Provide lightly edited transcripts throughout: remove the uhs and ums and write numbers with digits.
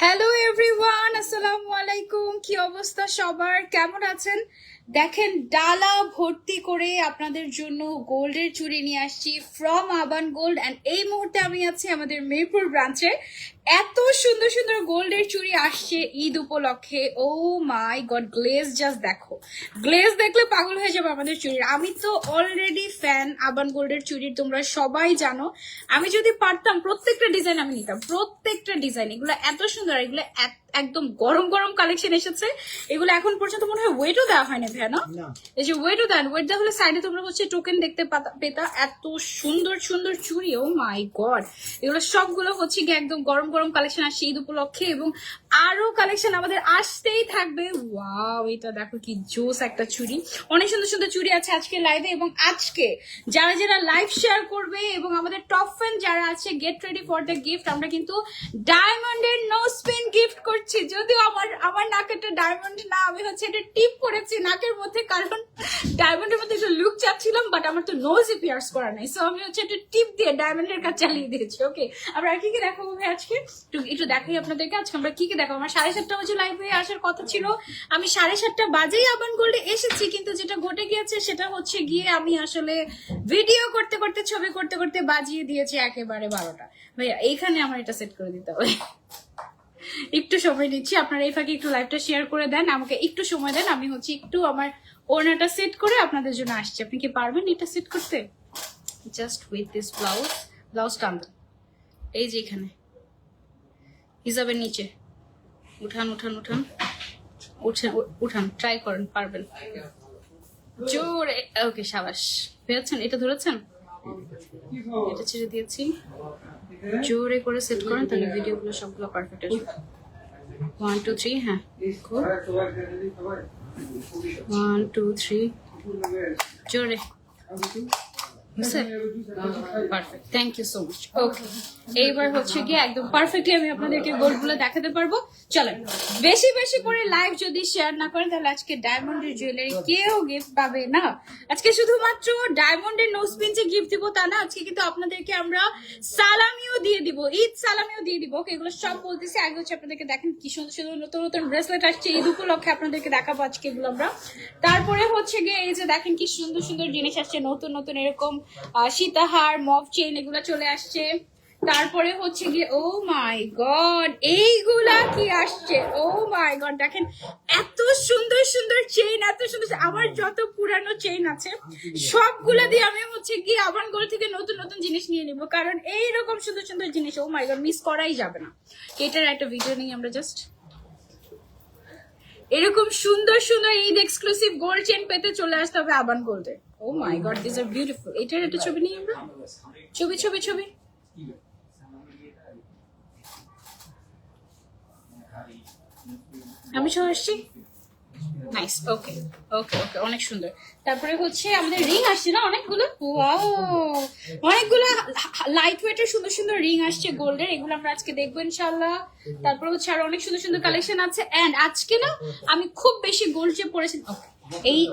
Hello everyone, আসসালামু আলাইকুম। কি অবস্থা সবার, কেমন আছেন? দেখেন ডালা ভর্তি করে আপনাদের জন্য গোল্ডের চুড়ি নিয়ে আসছি ফ্রম আবান গোল্ড। অ্যান্ড এই মুহূর্তে আমি আছি আমাদের মিরপুর ব্রাঞ্চে। এত সুন্দর সুন্দর গোল্ডের চুড়ি আসছে ঈদ উপলক্ষে। ও মাই গড, গ্লেজ জাস্ট দেখো, গ্লেজ দেখলে পাগল হয়ে যাবে আমাদের চুড়ির। আমি তো অলরেডি ফ্যান আবান গোল্ডের চুড়ির, তোমরা সবাই জানো। আমি যদি পারতাম প্রত্যেকটা ডিজাইন আমি নিতাম, প্রত্যেকটা ডিজাইন। এগুলো এত সুন্দর, এগুলো একদম গরম গরম কালেকশন এসেছে। এগুলো এখন পর্যন্ত মনে হয় ওয়েটও দেওয়া হয় না ভাইয়া, না? এই যে ওয়েটও দেন, ওয়েট দেওয়া হলে সাইডে তোমরা হচ্ছে টোকেন দেখতে পেতা। এত সুন্দর সুন্দর চুড়ি, ও মাই গড। এগুলো সবগুলো হচ্ছে গিয়ে একদম গরম গরম কালেকশন আসছে ঈদ উপলক্ষে, এবং আরো কালেকশন আমাদের আসতেই থাকবে। ওয়াও, এটা দেখো কি জোস একটা চুড়ি। অনেক সুন্দর সুন্দর চুড়ি আছে আজকে লাইভে, এবং আজকে যারা যারা লাইভ শেয়ার করবে এবং আমাদের টপ ফ্যান যারা আছে, get ready for the gift. আমরা কিন্তু ডায়মন্ডের নো স্পিন গিফট করছি। যদিও আমার নাকেরটা ডায়মন্ড না, আমি হচ্ছে এটা টিপ করেছি নাকের মধ্যে, কারণ ডায়মন্ডের মধ্যে একটা লুক চাচ্ছিলাম, বাট আমার তো নোজে পিয়ার্স করা নাই, সো আমি হচ্ছে একটা টিপ দিয়ে ডায়মন্ডের কাজ চালিয়ে দিয়েছি। ওকে, আমরা আর কি কি দেখাবো ভাই আজকে, একটু দেখাই আপনাদেরকে। আজকে আমরা কি কি দেখাবো, আমার 7:30 বাজে লাইভে আসার কথা ছিল। আমি 7:30 বাজেই আবান গোল্ডে এসেছি, কিন্তু যেটা ঘটে গিয়েছে সেটা হচ্ছে গিয়ে আমি আসলে ভিডিও করতে করতে, ছবি করতে করতে বাজিয়ে দিয়েছি একেবারে 12টা। ভাইয়া এইখানে আমার এটা সেট করে দিতে হবে। একটু সময় নিচ্ছি, আপনারা এই ফাঁকে একটু লাইভটা শেয়ার করে দেন, আমাকে একটু সময় দেন। আমি হচ্ছে একটু আমার ওড়নাটা সেট করে আপনাদের জন্য আসছি। আপনি কি পারবেন এটা সেট করতে? জাস্ট উইথ দিস ব্লাউজ টান, এই যে এখানে হিসাবের নিচে উঠান উঠান উঠান উঠান, ট্রাই করেন, পারবেন জোরে। ওকে, সাবাস, পেয়েছেন? এটা ধরেছেন, এটা ছেড়ে দিয়েছি। জোরে করে সেট করেন, তাহলে ভিডিওগুলো সবগুলো পারফেক্ট আসবে। 1 2 3, হ্যাঁ, 1 2 3, জোরে। Perfect, thank you so much. Okay, এইবার হচ্ছে গিয়ে একদম পারফেক্টলি আমি আপনাদেরকে গোল্ডগুলো দেখাতে পারবো। চলেন, বেশি বেশি করে লাইভ যদি শেয়ার না করেন, তাহলে আজকে ডায়মন্ডের জুয়েলারি কেউ গিফট পাবে না। আজকে শুধুমাত্র ডায়মন্ডের নো স্পিন যে গিফট দিব তা না, আজকে কিন্তু আপনাদেরকে আমরা সালামিও দিয়ে দিব, ঈদ সালামিও দিয়ে দিব। ওকে, এগুলো সব বলতেছি। আগে হচ্ছে আপনাদেরকে দেখেন কি সুন্দর সুন্দর নতুন নতুন ব্রেসলেট আসছে ঈদ উপলক্ষে, আপনাদেরকে দেখাবো আজকে এগুলো আমরা। তারপরে হচ্ছে গিয়ে এই যে দেখেন কি সুন্দর সুন্দর জিনিস আসছে, নতুন নতুন এরকম সীতাহার, মফ চেইন, এগুলো চলে আসছে। তারপরে হচ্ছে গিয়ে ও মাই গড, এইগুলা কি আসছে, ও মাই গড, দেখেন এত সুন্দর সুন্দর চেইন, এত সুন্দর। আমার যত পুরানো চেইন আছে সবগুলা দিয়ে আমি হচ্ছে গিয়ে আবান গোল্ড থেকে নতুন নতুন জিনিস নিয়ে নিব, কারণ এইরকম সুন্দর সুন্দর জিনিস ও মাই গড মিস করাই যাবে না। এটার একটা ভিডিও নিই আমরা, জাস্ট এরকম সুন্দর সুন্দর ঈদ এক্সক্লুসিভ গোল্ড চেইন পেতে চলে আসতে হবে আবান গোল্ডে। ও my god, this R beautiful. এটার একটা ছবি নিই আমরা, ছবি ছবি ছবি। আমি সব আসছি, নাইস। ওকে ওকে ওকে, অনেক সুন্দর। তারপরে হচ্ছে আমাদের রিং আসছে না অনেকগুলো, ওয়াও, অনেকগুলো লাইট ওয়েটের সুন্দর সুন্দর রিং আসছে গোল্ডের, এগুলো আমরা আজকে দেখবো ইনশাল্লাহ। তারপরে হচ্ছে আরো অনেক সুন্দর সুন্দর কালেকশন আছে। এন্ড আজকে না আমি খুব বেশি গোল্ড যে পরেছি,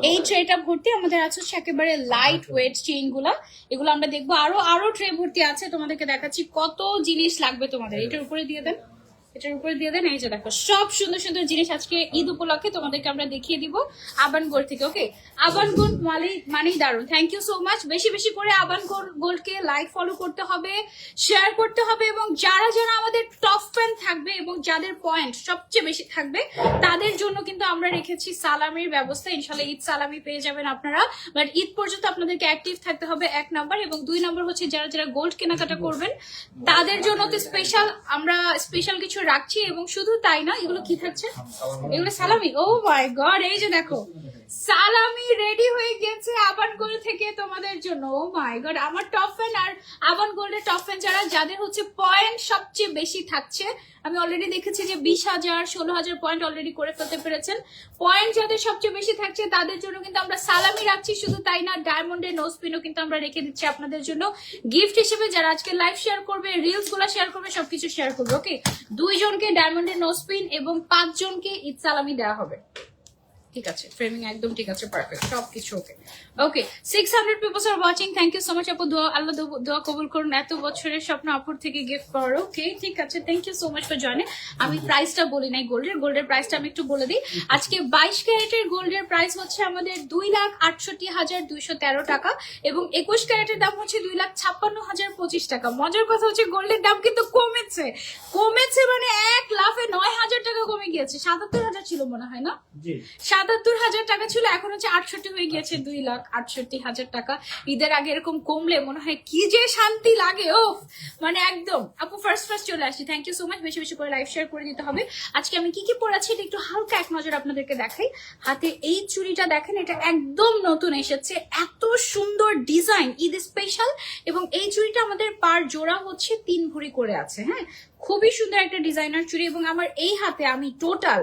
এই ট্রেটা ভর্তি আমাদের আছে হচ্ছে একেবারে লাইট ওয়েট চেইন গুলা, এগুলো আমরা দেখবো। আরো ট্রে ভর্তি আছে, তোমাদেরকে দেখাচ্ছি কত জিনিস লাগবে তোমাদের। এটার উপরে দিয়ে দেন, এটার উপরে দিয়ে দেন। এই যে দেখো সব সুন্দর সুন্দর জিনিস আজকে ঈদ উপলক্ষে তোমাদেরকে আমরা দেখিয়ে দিব আবান গোল্ড থেকে। ওকে, আবান গোল্ড মানেই দারুন। Thank you so much. বেশি বেশি করে আবান গোল্ডকে লাইক ফলো করতে হবে, শেয়ার করতে হবে, এবং যারা যারা আমাদের টপ ফ্যান থাকবে এবং যাদের পয়েন্ট সবচেয়ে বেশি থাকবে তাদের জন্য কিন্তু আমরা রেখেছি সালামির ব্যবস্থা। ইনশাল্লাহ ঈদ সালামি পেয়ে যাবেন আপনারা, বাট ঈদ পর্যন্ত আপনাদেরকে অ্যাক্টিভ থাকতে হবে, 1 নাম্বার। এবং 2 নাম্বার হচ্ছে যারা যারা গোল্ড কেনাকাটা করবেন তাদের জন্য তো স্পেশাল, আমরা স্পেশাল কিছু রাখছি। এবং শুধু তাই না, এগুলো কি থাকছে, এগুলো সালামি। ও মাই গড, এই যে দেখো সালামি রেডি হয়ে গেছে আবান গোল্ড থেকে তোমাদের জন্য। ও মাই গড, আমার টপ ফ্যান আর আবান গোল্ডের টপ ফ্যান যাদের হচ্ছে পয়েন্ট সবচেয়ে বেশি থাকছে, আমি অলরেডি দেখেছি যে 20,000 16,000 পয়েন্ট অলরেডি করে ফেলতে পেরেছেন। পয়েন্ট যাদের সবচেয়ে বেশি থাকছে তাদের জন্য কিন্তু আমরা সালামি রাখছি। শুধু তাই না, ডায়মন্ডের নো স্পিনও কিন্তু আমরা রেখে দিচ্ছি আপনাদের জন্য গিফট হিসেবে। যারা আজকে লাইভ শেয়ার করবে, রিলস গুলা শেয়ার করবে, সবকিছু শেয়ার করবে। ওকে, 2 জনকে ডায়মন্ডের নো স্পিন এবং 5 জনকে ঈদ সালামি দেওয়া হবে। ঠিক আছে, ফ্রেমিং একদম ঠিক আছে, পারফেক্ট, সবকিছু okay. Okay, 600 peoples are watching, thank you so much আপু, দোয়া আল্লাহ দোয়া কবুল করুন, এত বছরের স্বপ্ন আপুর থেকে গিফট করো। ওকে ঠিক আছে, thank you so much for joining. আমি প্রাইসটা বলি নাই গোল্ডের প্রাইসটা আমি একটু বলে দিই। আজকে 22 ক্যারেটের গোল্ডের প্রাইস হচ্ছে আমাদের 2,68,213 টাকা এবং 21 ক্যারেটের দাম হচ্ছে 2,56,025 টাকা। মজার কথা হচ্ছে গোল্ডের দাম কিন্তু কমেছে মানে 1 লাফে 9,000 টাকা কমে গিয়েছে। 77,000 ছিল মনে হয় না, 77,000 টাকা ছিল, এখন হচ্ছে 68 হয়ে গিয়েছে, 2,68,000 টাকা। ঈদের আগে এরকম কমলে মনে হয় কি যে শান্তি লাগে, ও মানে একদম। আপু ফার্স্ট চলে আসছি, থ্যাংক ইউ সো মাচ, বেশি বেশি করে লাইভ শেয়ার করে দিতে হবে। আজকে আমি কি পরেছি এটা একটু হালকা এক নজর আপনাদেরকে দেখাই। হাতে এই চুড়িটা দেখেন, এটা একদম নতুন এসেছে, এত সুন্দর ডিজাইন, ঈদ স্পেশাল। এবং এই চুড়িটা আমাদের পার জোড়া হচ্ছে 3 ভরি করে আছে। হ্যাঁ, খুবই সুন্দর একটা ডিজাইনার চুড়ি এবং আমার এই হাতে আমি টোটাল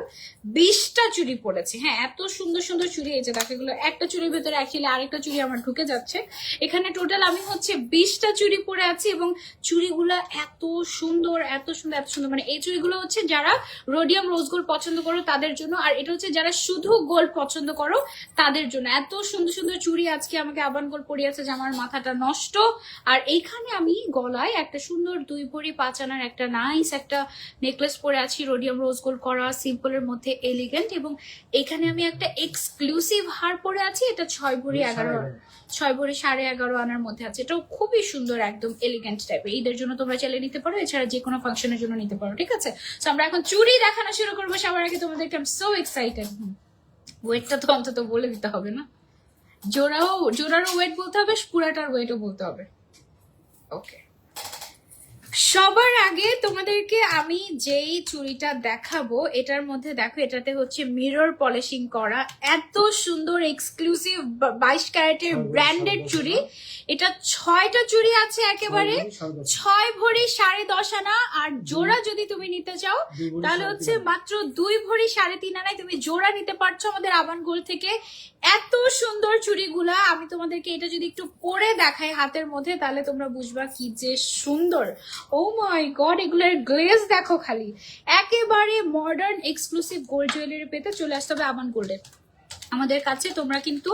20টা চুড়ি পরেছি। হ্যাঁ, এত সুন্দর সুন্দর চুড়ি, এই যে দেখো এগুলো, একটা চুড়ির ভেতরে অ্যাকচুয়ালি আরেকটা চুড়ি আমার ঢুকে যাচ্ছে। এখানে টোটাল আমি হচ্ছে 20টা চুড়ি পরে আছি এবং চুড়িগুলো এত সুন্দর মানে এই চুড়িগুলো হচ্ছে যারা রোডিয়াম রোজ গোল্ড পছন্দ করো তাদের জন্য, আর এটা হচ্ছে যারা শুধু গোল্ড পছন্দ করো তাদের জন্য। এত সুন্দর সুন্দর চুড়ি আজকে আমাকে আবান গোল্ড পরিয়েছে যে আমার মাথাটা নষ্ট। আর এইখানে আমি গলায় একটা সুন্দর 2 ভরি 5 আনার একটা নাইস একটা নেকলেস পরে আছি, রোডিয়াম রোজ গোল্ড করা, সিম্পলের মধ্যে এলিগেন্ট। এবং এখানে আমি একটা এক্সক্লুসিভ হার পরে আছি, এটা 6 ভরি 11.5 আনার মধ্যে আছে। এটাও খুবই সুন্দর, একদম এলিগেন্ট টাইপের। ঈদের জন্য তোমরা চাইলে নিতে পারো, এছাড়া যে কোনো ফাংশনের জন্য নিতে পারো। ঠিক আছে, তো আমরা এখন চুড়ি দেখানো শুরু করবো। সবার আগে তোমাদেরকে আই এম সো এক্সাইটেড, ওয়েটটা তো অন্তত বলে দিতে হবে না, জোড়ারও ওয়েট বলতে হবে, পুরাটার ওয়েটও বলতে হবে। ওকে, সবার আগে তোমাদেরকে আমি যেই চুড়িটা দেখাবো এটার মধ্যে দেখো, এটাতে হচ্ছে মিরর পলিশিং করা, এত সুন্দর এক্সক্লুসিভ 22 ক্যারেটের ব্র্যান্ডেড চুড়ি। এটা 6টা চুড়ি আছে, একেবারে 6 ভরি 10.5 আনা। আর জোড়া যদি তুমি নিতে চাও তাহলে হচ্ছে মাত্র 2 ভরি 3.5 আনায় তুমি জোড়া নিতে পারছো আমাদের আবান গোল্ড থেকে। এত সুন্দর চুড়িগুলা, আমি তোমাদেরকে এটা যদি একটু পরে দেখাই হাতের মধ্যে তাহলে তোমরা বুঝবা কি যে সুন্দর। ও মাই গড, এগুলোর গ্লেজ দেখো খালি, একেবারে মডার্ন এক্সক্লুসিভ গোল্ড জুয়েলারি পেতে চলে আসতে হবে আবান গোল্ডে আমাদের কাছে। তোমরা কিন্তু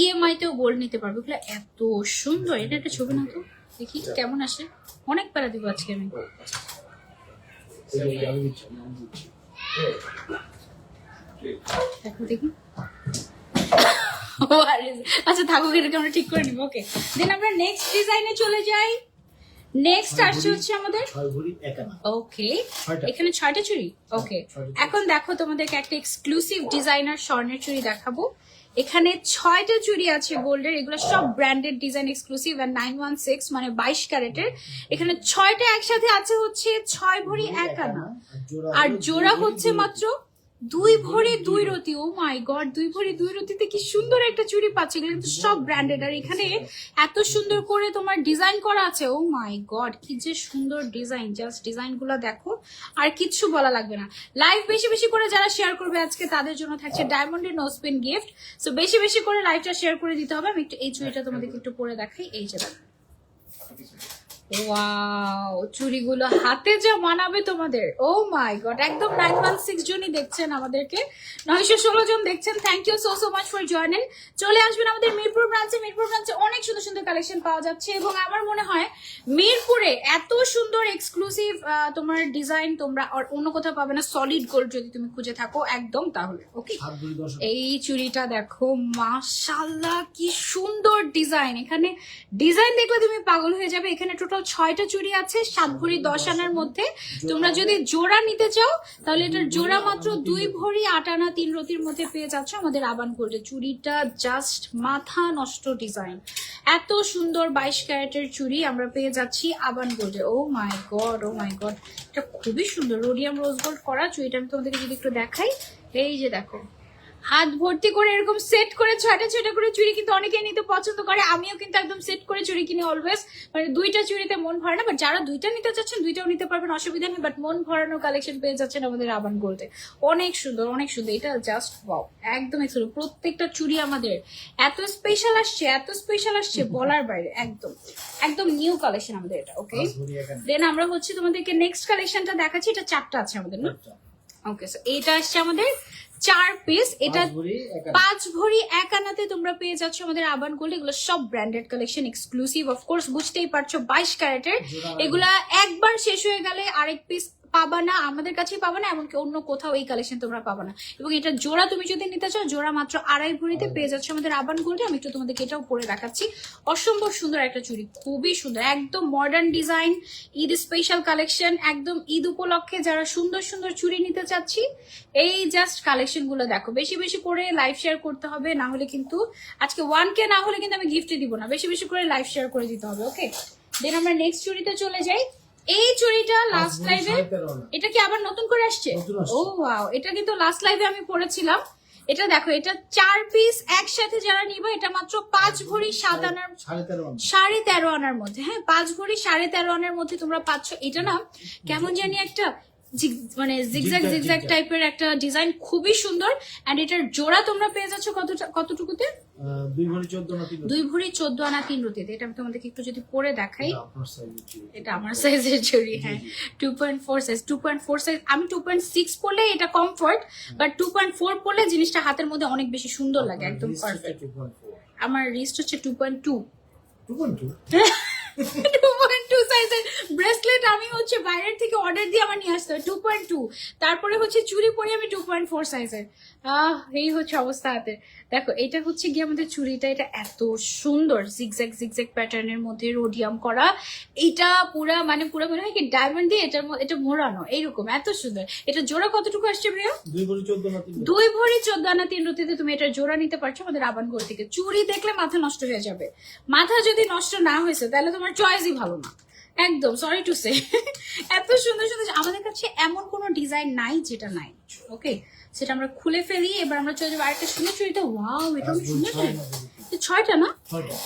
ইএমআই তেও গোল্ড নিতে পারবে। এগুলো এত সুন্দর, এটা একটা ছবি না তো, দেখি কেমন আসে। অনেক প্যারা দিব আজকে আমি, দেখো দেখি। আচ্ছা থাকুক, এটাকে আমরা ঠিক করে নিবো। ওকে, দেন আমরা নেক্সট ডিজাইনে চলে যাই। নেক্সট আসছে হচ্ছে আমাদের, ওকে এখানে 6টা চুড়ি। ওকে, এখন দেখো তোমাদেরকে একটা এক্সক্লুসিভ ডিজাইনার স্বর্ণের চুড়ি দেখাবো। এখানে 6টা চুড়ি আছে গোল্ডের, এগুলো সব ব্র্যান্ডেড ডিজাইন এক্সক্লুসিভ, আর 916 মানে 22 ক্যারেটের। এখানে 6টা একসাথে আছে হচ্ছে 6 ভরি 1 আনা, আর জোড়া হচ্ছে মাত্র 2 ভরি 2 রতি। ও মাই গড, 2 ভরি 2 রতিতে কি সুন্দর একটা চুড়ি পাচ্ছে। এগুলো কিন্তু সব ব্র্যান্ডেড, আর এখানে এত সুন্দর করে তোমার ডিজাইন করা আছে। ও মাই গড, কি যে সুন্দর ডিজাইন, জাস্ট ডিজাইন গুলা দেখো, আর কিচ্ছু বলা লাগবে না। লাইভ বেশি বেশি করে যারা শেয়ার করবে আজকে তাদের জন্য থাকছে ডায়মন্ডের নো স্পিন গিফট। সো বেশি বেশি করে লাইভটা শেয়ার করে দিতে হবে। আমি একটু এই চুড়িটা তোমাদেরকে একটু পরে দেখাই। এই যে দেখো, ওয়াও, চুড়িগুলো হাতে যা মানাবে তোমাদের। ও মাই গড, একদম 916 জনই দেখছেন আমাদেরকে, 916 জন দেখছেন। Thank you so much for joining. চলে আসবেন আমাদের মিরপুর ব্রাঞ্চে অনেক সুন্দর সুন্দর কালেকশন পাওয়া যাচ্ছে। এবং আমার মনে হয় মিরপুরে এত সুন্দর এক্সক্লুসিভ তোমার ডিজাইন তোমরা আর অন্য কোথাও পাবে না, সলিড গোল্ড যদি তুমি খুঁজে থাকো একদম তাহলে। ওকে, এই চুড়িটা দেখো, মাশাআল্লাহ কি সুন্দর ডিজাইন। এখানে ডিজাইন দেখলে তুমি পাগল হয়ে যাবে। এখানে টোটাল 6টা চুড়ি আছে 7 ভরি 10 আনার মধ্যে। তোমরা যদি জোড়া নিতে চাও তাহলে এটার জোড়া মাত্র 2 ভরি 8 আনা 3 রতির মধ্যে পেয়ে যাচ্ছ আমাদের আবান গোল্ডে। চুড়িটা জাস্ট মাথা নষ্ট ডিজাইন, এত সুন্দর 22 ক্যারেটের চুড়ি আমরা পেয়ে যাচ্ছি আবান গোল্ডে। ও মাই গড, এটা খুবই সুন্দর রোডিয়াম রোজ গোল্ড করা চুড়িটা। আমি তোমাদেরকে যদি একটু দেখাই, এই যে দেখো, হাত ভর্তি করে এরকম সেট করে 6টা করে চুড়ি কিন্তু অনেকেই নিতে পছন্দ করে। আমিও কিন্তু একদম সেট করে চুড়ি কিনি অলওয়েজ, মানে 2টা চুড়িতে মন ভরে না। বাট যারা 2টা নিতে চাচ্ছেন 2টাও নিতে পারবেন, অসুবিধা নেই। বাট মন ভরানোর কালেকশন পেয়ে যাচ্ছেন আমাদের আবান গোল্ডে। অনেক সুন্দর, এটা জাস্ট ওয়াও, একদম এক্সেলেন্ট। প্রত্যেকটা চুড়ি আমাদের এত স্পেশাল আসছে বলার বাইরে, একদম নিউ কালেকশন আমাদের এটা। ওকে, দেন আমরা হচ্ছে তোমাদেরকে নেক্সট কালেকশনটা দেখাচ্ছি। এটা 4টা আছে আমাদের না। ওকে, সো এটা আসছে আমাদের 4 পিস। এটা 5 ভরি 1 আনাতে তোমরা পেয়ে যাচ্ছ আমাদের আবান গোল্ড। এগুলো সব ব্র্যান্ডেড কালেকশন, এক্সক্লুসিভ, অফকোর্স বুঝতেই পারছো 22 ক্যারেটের। এগুলা একবার শেষ হয়ে গেলে আরেক পিস পাবা না, আমাদের কাছেই পাবা না, এমনকি অন্য কোথাও এই কালেকশন তোমরা পাবা না। এবং এটা জোড়া তুমি যদি নিতে চাও, জোড়া মাত্র 2.5 ভরিতে পেয়ে যাচ্ছ আমাদের আবান গোল্ডে। আমি একটু তোমাদেরকে এটাও পরে দেখাচ্ছি। অসম্ভব সুন্দর একটা চুড়ি, খুবই সুন্দর, একদম modern design, Eid special collection. একদম ঈদ উপলক্ষে যারা সুন্দর সুন্দর চুড়ি নিতে চাচ্ছি, এই জাস্ট কালেকশন গুলো দেখো। বেশি বেশি করে লাইভ শেয়ার করতে হবে, না হলে কিন্তু আজকে 1K না হলে কিন্তু আমি গিফটে দিব না। বেশি বেশি করে লাইভ শেয়ার করে দিতে হবে। ওকে, দেন আমরা নেক্সট চুড়িতে চলে যাই। এই চুড়িটা লাস্ট লাইভে, এটা কি আবার নতুন করে আসছে? ও ওয়াও, এটা কিন্তু লাস্ট লাইভে আমি পড়েছিলাম। এটা দেখো, এটা 4 পিস একসাথে যারা নিবে, এটা মাত্র 5 ভরি 7 আনার 13.5 আনার মধ্যে। হ্যাঁ, 5 ভরি 13.5 আনার মধ্যে তোমরা পাচ্ছ। এটা না কেমন জানি একটা মানে জিগজ্যাগ জিগজ্যাগ টাইপের একটা ডিজাইন, খুবই সুন্দর। এন্ড এটার জোড়া তোমরা পেয়ে যাচ্ছ কতটুকুতে? 2 ভরি 14 আনা 3 2 ভরি 14 আনা 3 রতিতে। এটা আমি তোমাদেরকে একটু যদি পরে দেখাই, এটা আমার সাইজের চুড়ি। হ্যাঁ, 2.4 সাইজ, 2.4 সাইজ। আমি 2.6 পরলে এটা কমফর্ট, বাট 2.4 পরলে জিনিসটা হাতের মধ্যে অনেক বেশি সুন্দর লাগে, একদম পারফেক্ট। আমার রিস্ট হচ্ছে 2.2 2.2 সাইজের ব্রেসলেট আমি হচ্ছে বাইরের থেকে অর্ডার দিয়ে আমার নিয়ে আসতে হয় 2.2। তারপরে হচ্ছে চুড়ি পরে আমি 2.4 সাইজের। এই হচ্ছে অবস্থা হাতের। দেখো, এটা হচ্ছে গিয়ে আমাদের চুড়িটা, এটা এত সুন্দর জিগজ্যাগ জিগজ্যাগ প্যাটার্নের মধ্যে রোডিয়াম করা। এটা পুরা মানে পুরা মনে হয় কি ডায়মন্ড দিয়ে এটা মোড়ানো, এইরকম এত সুন্দর। এটা জোড়া কতটুকু আসছে ভাইয়া? 2 ভরি 14 আনা 3 2 ভরি 14 আনা 3 রতিতে তুমি এটা জোড়া নিতে পারছো আমাদের আবান গোল্ড থেকে। চুড়ি দেখলে মাথা নষ্ট হয়ে যাবে। মাথা যদি নষ্ট না হয়েছে তাহলে তোমার চয়েসই ভালো না, একদম সরি টু সে। এত সুন্দর সুন্দর আমাদের কাছে এমন কোনো ডিজাইন নাই যেটা নাই। ওকে, সেটা আমরা খুলে ফেলি। এবার আমরা চলে যাবো আরেকটা সুন্দর চুড়িতে। ওয়াও, এটা সুন্দর চুড়ি, 6টা না?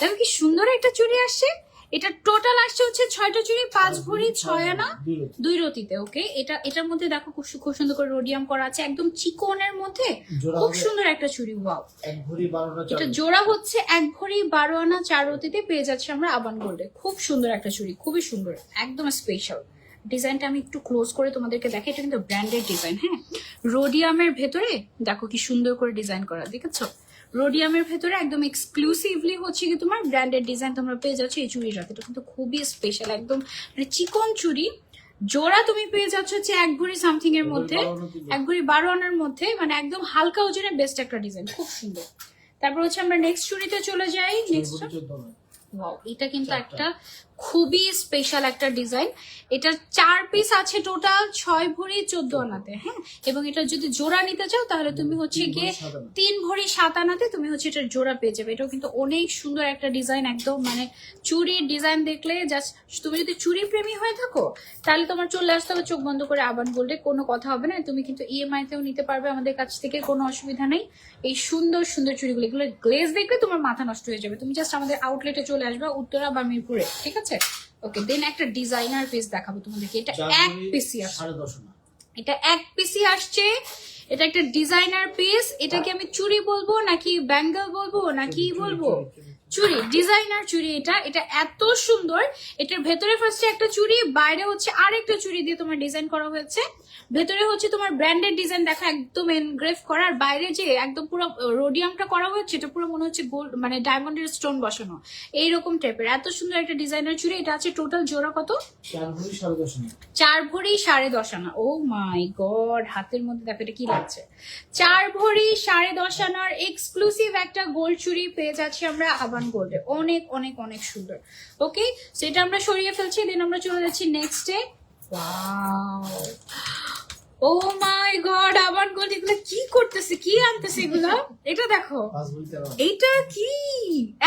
দেখো কি সুন্দর একটা চুড়ি আসছে। এটা টোটাল আসছে হচ্ছে 6টা চুড়ি, 5 ভরি 6 আনা 2 রতিতে। ওকে, এটার মধ্যে দেখো খুব সুন্দর করে রোডিয়াম করা আছে, একদম চিকনের মধ্যে খুব সুন্দর একটা চুড়ি। ওয়াও, 1 ভরি 12 আনা। এটা জোড়া হচ্ছে 1 ভরি 12 আনা 4 রতিতে পেয়ে যাচ্ছে আমরা আবান গোল্ডে। খুব সুন্দর একটা চুড়ি, খুবই সুন্দর, একদম স্পেশাল। ডিজাইনটা আমি একটু ক্লোজ করে তোমাদেরকে দেখাই। এটা কিন্তু ব্র্যান্ডেড ডিজাইন। হ্যাঁ, রোডিয়ামের ভেতরে দেখো কি সুন্দর করে ডিজাইন করা, দেখেছো? রোডিয়ামের ভেতরে একদম এক্সক্লুসিভলি হচ্ছে কি তোমার ব্র্যান্ডেড ডিজাইন তোমরা পেয়ে যাচ্ছ এই চুড়িটাতে। এটা কিন্তু খুবই স্পেশাল, একদম মানে চিকন চুড়ি। জোড়া তুমি পেয়ে যাচ্ছ হচ্ছে 1 ভরি সামথিং এর মধ্যে, 1 ভরি 12 আনার মধ্যে, মানে একদম হালকা ওজনের বেস্ট একটা ডিজাইন, খুব সুন্দর। তারপর হচ্ছে আমরা নেক্সট চুড়িতে চলে যাই। নেক্সট, ওয়াও, এটা কিন্তু একটা খুবই স্পেশাল একটা ডিজাইন। এটা 4 পিস আছে টোটাল, 6 ভরি 14 আনাতে। হ্যাঁ, এবং এটা যদি জোড়া নিতে চাও তাহলে তুমি হচ্ছে গিয়ে 3 ভরি 7 আনাতে তুমি হচ্ছে এটার জোড়া পেয়ে যাবে। এটাও কিন্তু অনেক সুন্দর একটা ডিজাইন, একদম মানে চুড়ির ডিজাইন দেখলে জাস্ট, তুমি যদি চুড়ি প্রেমী হয়ে থাকো তাহলে তোমার চলে আসতে হবে চোখ বন্ধ করে আবান গোল্ডে, কোনো কথা হবে না। তুমি কিন্তু ইএমআই তেও নিতে পারবে আমাদের কাছ থেকে, কোনো অসুবিধা নেই। এই সুন্দর সুন্দর চুড়িগুলো, এগুলো গ্লেজ দেখলে তোমার মাথা নষ্ট হয়ে যাবে। তুমি জাস্ট আমাদের আউটলেটে চলে আসবে, উত্তরা বা মিরপুরে, ঠিক আছে? ওকে, দেন একটা ডিজাইনার পিস দেখাবো তোমাদেরকে। এটা 1 পিসি আসছে, এটা 1 পিসি আসছে। এটা একটা ডিজাইনার পিস। এটাকে আমি চুড়ি বলবো নাকি ব্যাঙ্গল বলবো নাকি বলবো? চুড়ি, ডিজাইনার চুড়ি। এটা এত সুন্দর। এটার ভেতরে ফার্স্টে একটা চুড়ি, বাইরে হচ্ছে আরেকটা চুড়ি দিয়ে তোমার ডিজাইন করা হয়েছে। ভেতরে হচ্ছে তোমার ব্র্যান্ডেড ডিজাইন দেখা, একদম এনগ্রেভ করা। আর বাইরে যে একদম পুরো রোডিয়ামটা করা হয়েছে, এটা পুরো মনে হচ্ছে গোল্ড, মানে ডায়মন্ডের স্টোন বসানো, এইরকম টাইপের। এত সুন্দর একটা ডিজাইনার চুড়ি। এটা আছে টোটাল জোড়া কত? 4 ভরি 10.5 আনা। ও মাই গড, হাতের মধ্যে দেখো এটা কি লাগছে। 4 ভরি 10.5 আনার এক্সক্লুসিভ একটা গোল্ড চুড়ি পেয়ে যাচ্ছি আমরা আবান গোল্ডে। অনেক অনেক অনেক সুন্দর। ওকে, সেটা আমরা সরিয়ে ফেলছি। দেন আমরা চলে যাচ্ছি নেক্সটে। Wow, O my god, Aban gold এগুলো কি করতেছে, কি আনতেছে এগুলা? এটা দেখো, এটা কি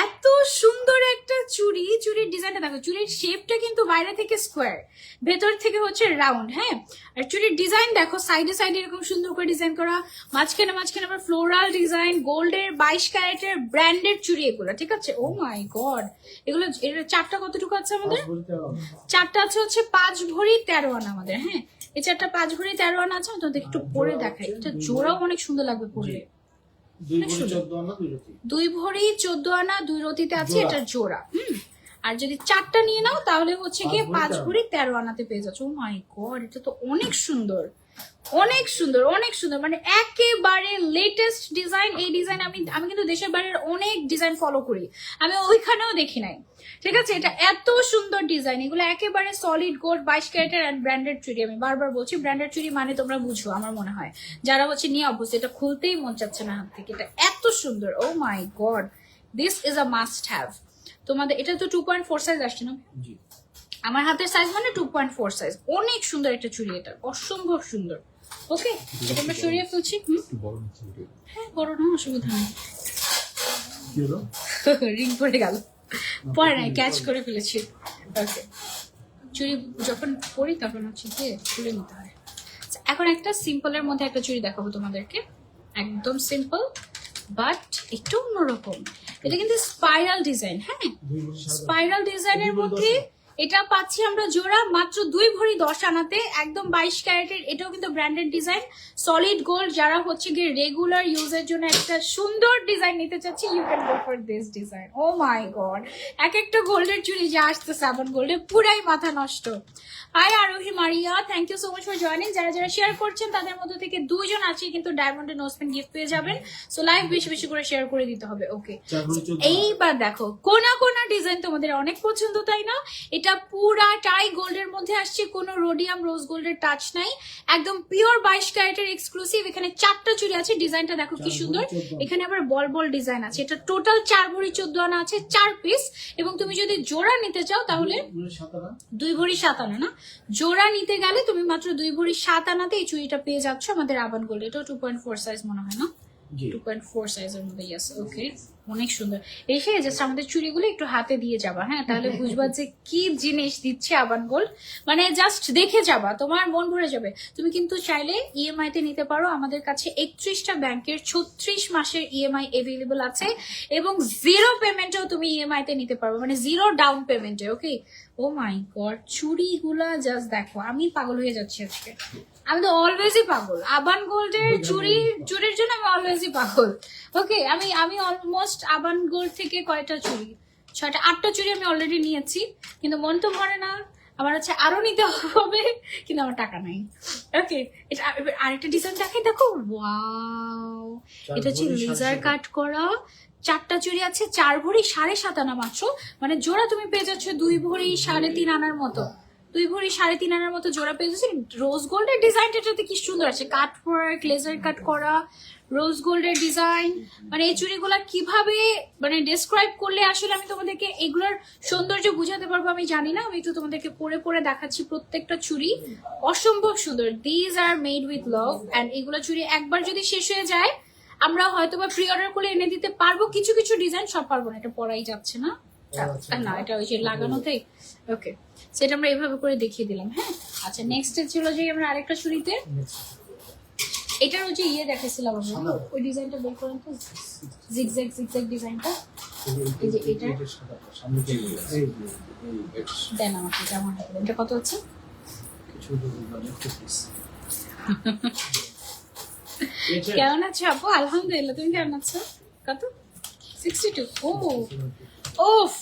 এত সুন্দর একটা চুড়ি। চুড়ির ডিজাইনটা দেখো, চুড়ির শেপটা কিন্তু বাইরে থেকে স্কোয়ার, ভেতর থেকে হচ্ছে রাউন্ড। হ্যাঁ, আর চুড়ির ডিজাইন দেখো, সাইডে সাইডে এরকম সুন্দর করে ডিজাইন করা, মাঝখানে মাঝখানে আবার ফ্লোরাল ডিজাইন। গোল্ডের 22 ক্যারেটের ব্র্যান্ডেড চুড়ি এগুলো, ঠিক আছে? ও মাই গড, এগুলো এর 4টা কতটুকু আছে আমাদের? 4টা আছে হচ্ছে 5 ভরি 13 আনা আমাদের। হ্যাঁ, এই 4টা 5 ভরি 13 আনা আছে। তোমাদের একটু পরে দেখাই, এটা জোড়াও অনেক সুন্দর লাগবে পরলে। 2 ভরি 14 আনা 2 রতিতে আছে এটা জোড়া। আর যদি 4টা নিয়ে নাও তাহলে হচ্ছে গিয়ে 5 ভরি 13 আনাতে পেয়ে যাচ্ছ। ও মাই গড, এটা তো অনেক সুন্দর। অনেক সুন্দর, অনেক সুন্দর, মানে একেবারে লেটেস্ট ডিজাইন। এই ডিজাইন আমি কিন্তু দেশের বাইরের অনেক ডিজাইন ফলো করি, আমি ওইখানেও দেখি নাই। ঠিক আছে, এটা এত সুন্দর ডিজাইন, এগুলো একেবারে সলিড গোল্ড 22 ক্যারেটের অ্যান্ড ব্র্যান্ডেড চুড়ি। আমি বারবার বলছি ব্র্যান্ডেড চুড়ি মানে তোমরা বুঝো আমার মনে হয়, যারা হচ্ছে নিয়ে অবশ্যই, এটা খুলতেই মন চাচ্ছে না হাত থেকে, এটা এত সুন্দর। Oh my god, this is a must have. তোমাদের এটা তো 2.4 সাইজ আসছে না? জি। আমার হাতের সাইজ মানে 2.4 সাইজ। অনেক সুন্দর একটা চুড়ি, এটা অসম্ভব সুন্দর। ওকে, এটা আমরা সরিয়ে ফেলছি। হ্যাঁ, বড় না, অসুবিধা নেই। কি হলো? রিং পরে গেল, পরে নাই, ক্যাচ করে ফেলেছি। ওকে, চুড়ি যখন পরি তখন হচ্ছে গিয়ে খুলে নিতে হয়। আচ্ছা, এখন একটা সিম্পলের মধ্যে একটা চুড়ি দেখাবো তোমাদেরকে, একদম সিম্পল বাট একটু অন্যরকম। এটা কিন্তু স্পাইরাল ডিজাইন। হ্যাঁ, 2 ভরি 7 স্পাইরাল ডিজাইনের মধ্যে এটা পাচ্ছি আমরা জোড়া মাত্র 2 ভরি 10 আনাতে, একদম 22 ক্যারেটের। এটাও কিন্তু ব্র্যান্ডেড ডিজাইন, সলিড গোল্ড। যারা হচ্ছে গিয়ে রেগুলার ইউজের জন্য একটা সুন্দর ডিজাইন নিতে চাচ্ছি, you can go for this design. Oh my god, এক একটা গোল্ডের চুড়ি যা আসতেছে আবান গোল্ডে, পুরাই মাথা নষ্ট। Hi Arohi Maria, thank you so much for joining. যারা যারা শেয়ার করছেন তাদের মধ্যে থেকে 2 জন আছে কিন্তু ডায়মন্ডের নোসপেন গিফট পেয়ে যাবেন। সো লাইভ বেশি বেশি করে শেয়ার করে দিতে হবে। ওকে, 4 ভরি 14 এইবার দেখো কোনা কোনা ডিজাইন তোমাদের অনেক পছন্দ, তাই না? এটা পুরাটাই গোল্ডের মধ্যে আসছে, কোনো রোডিয়াম রোজ গোল্ডের টাচ নাই, একদম পিওর 22 ক্যারেটের এক্সক্লুসিভ। এখানে 4টা চুড়ি আছে, ডিজাইনটা দেখো কি সুন্দর। এখানে আবার বল বল ডিজাইন আছে। এটা টোটাল 4 ভরি 14 আনা আছে, 4 পিস। এবং তুমি যদি জোড়া নিতে চাও তাহলে 2 ভরি 7 আনা না, জোড়া নিতে গেলে তুমি মাত্র 2 ভরি 7 আনাতে এই চুড়িটা পেয়ে যাচ্ছ আমাদের আবান গোল্ড। এটাও 2.4 সাইজ মনে হয় না? 2.4 সাইজের মধ্যে। ইয়েস, ওকে, অনেক সুন্দর। এসে জাস্ট আমাদের চুড়িগুলো একটু হাতে দিয়ে যাবা, হ্যাঁ, তাহলে বুঝবা যে কি জিনিস দিচ্ছে আবান গোল্ড। মানে জাস্ট দেখে যাবা, তোমার মন ভরে যাবে। তুমি কিন্তু চাইলে ইএমআই তে নিতে পারো, আমাদের কাছে 31টা ব্যাংকের 36 মাসের ইএমআই এভেলেবল আছে, এবং 0 পেমেন্টেও তুমি ইএমআই তে নিতে পারো, মানে 0 ডাউন পেমেন্টে। ওকে, ও মাই গড, চুড়িগুলা জাস্ট দেখো, আমি পাগল হয়ে যাচ্ছি আজকে। আমি তো অলওয়েজই পাগল আবান গোল্ডের চুড়ির জন্য, আমি অলওয়েজই পাগল। ওকে, আমি অলমোস্ট আবান গোল্ড থেকে কয়টা চুড়ি, 6টা 8টা চুড়ি আমি অলরেডি নিয়েছি, কিন্তু মন তো ভরে না। আমার হচ্ছে আরো নিতে হবে, কিন্তু আমার টাকা নাই। ওকে, এটা আরেকটা ডিজাইন দেখাই, দেখো, ওয়াও, এটা হচ্ছে লেজার কাট করা। 4টা চুড়ি আছে, 4 ভরি 7.5 আনা মাত্র, মানে জোড়া তুমি পেয়ে যাচ্ছ 2 ভরি 3.5 আনার মতো। 2 ভরি 3.5 আনার মতো জোড়া পেয়ে যাচ্ছে। রোজ গোল্ডের ডিজাইনটা এটাতে কি সুন্দর আছে, কাট ওয়ার্ক, লেজার কাট করা রোজ গোল্ডের ডিজাইন। মানে এই চুড়িগুলা কিভাবে মানে ডেসক্রাইব করলে আসলে আমি তোমাদেরকে এগুলোর সৌন্দর্য বুঝাতে পারবো আমি জানি না। আমি তো তোমাদেরকে পরে পরে দেখাচ্ছি প্রত্যেকটা চুড়ি, অসম্ভব সুন্দর। These are made with love, and এগুলো চুড়ি একবার যদি শেষ হয়ে যায় আমরা হয়তো বা প্রি অর্ডার করে এনে দিতে পারবো, কিছু কিছু ডিজাইন, সব পারবো না। এটা পরাই যাচ্ছে না, না এটা ওই যে লাগানোতে। ওকে, সেটা আমরা এইভাবে করে দেখিয়ে দিলাম। হ্যাঁ, আচ্ছা, নেক্সট ছিল যে আমরা আরেকটা চুড়িতে, এটার ওই যে ইয়ে দেখাইছিলাম আমরা, ওই ডিজাইনটা বের করেন তো, জিগজ্যাগ জিগজ্যাগ ডিজাইনটা। এই যে এটা দেন আমাকে, এটা আমার হাতে। এটা কত হচ্ছে? কেমন আছো আপু? আলহামদুলিল্লাহ, তুমি কেমন আছো? কত? 62। ও ওফ,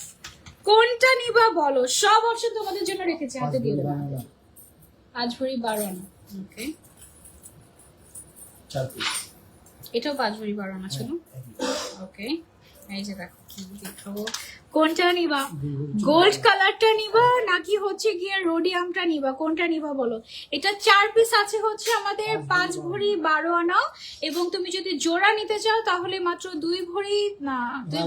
কোনটা নিবা বলো, সব অপশন তোমাদের জন্য রেখেছি, হাতে দিয়ে দেবো। 5 ভরি 12 আনা। ওকে, এটাও 5 ভরি 12 আনা ছিল। ওকে, এই যে দেখো, কি দেখো, কোনটা নিবা? গোল্ড কালারটা নিবা নাকি হচ্ছে গিয়ে রোডিয়ামটা নিবা? কোনটা নিবা বলো? এটা 4 পিস আছে হচ্ছে আমাদের 5 ভরি 12 আনা, এবং তুমি যদি জোড়া নিতে চাও তাহলে মাত্র 2 ভরি না 2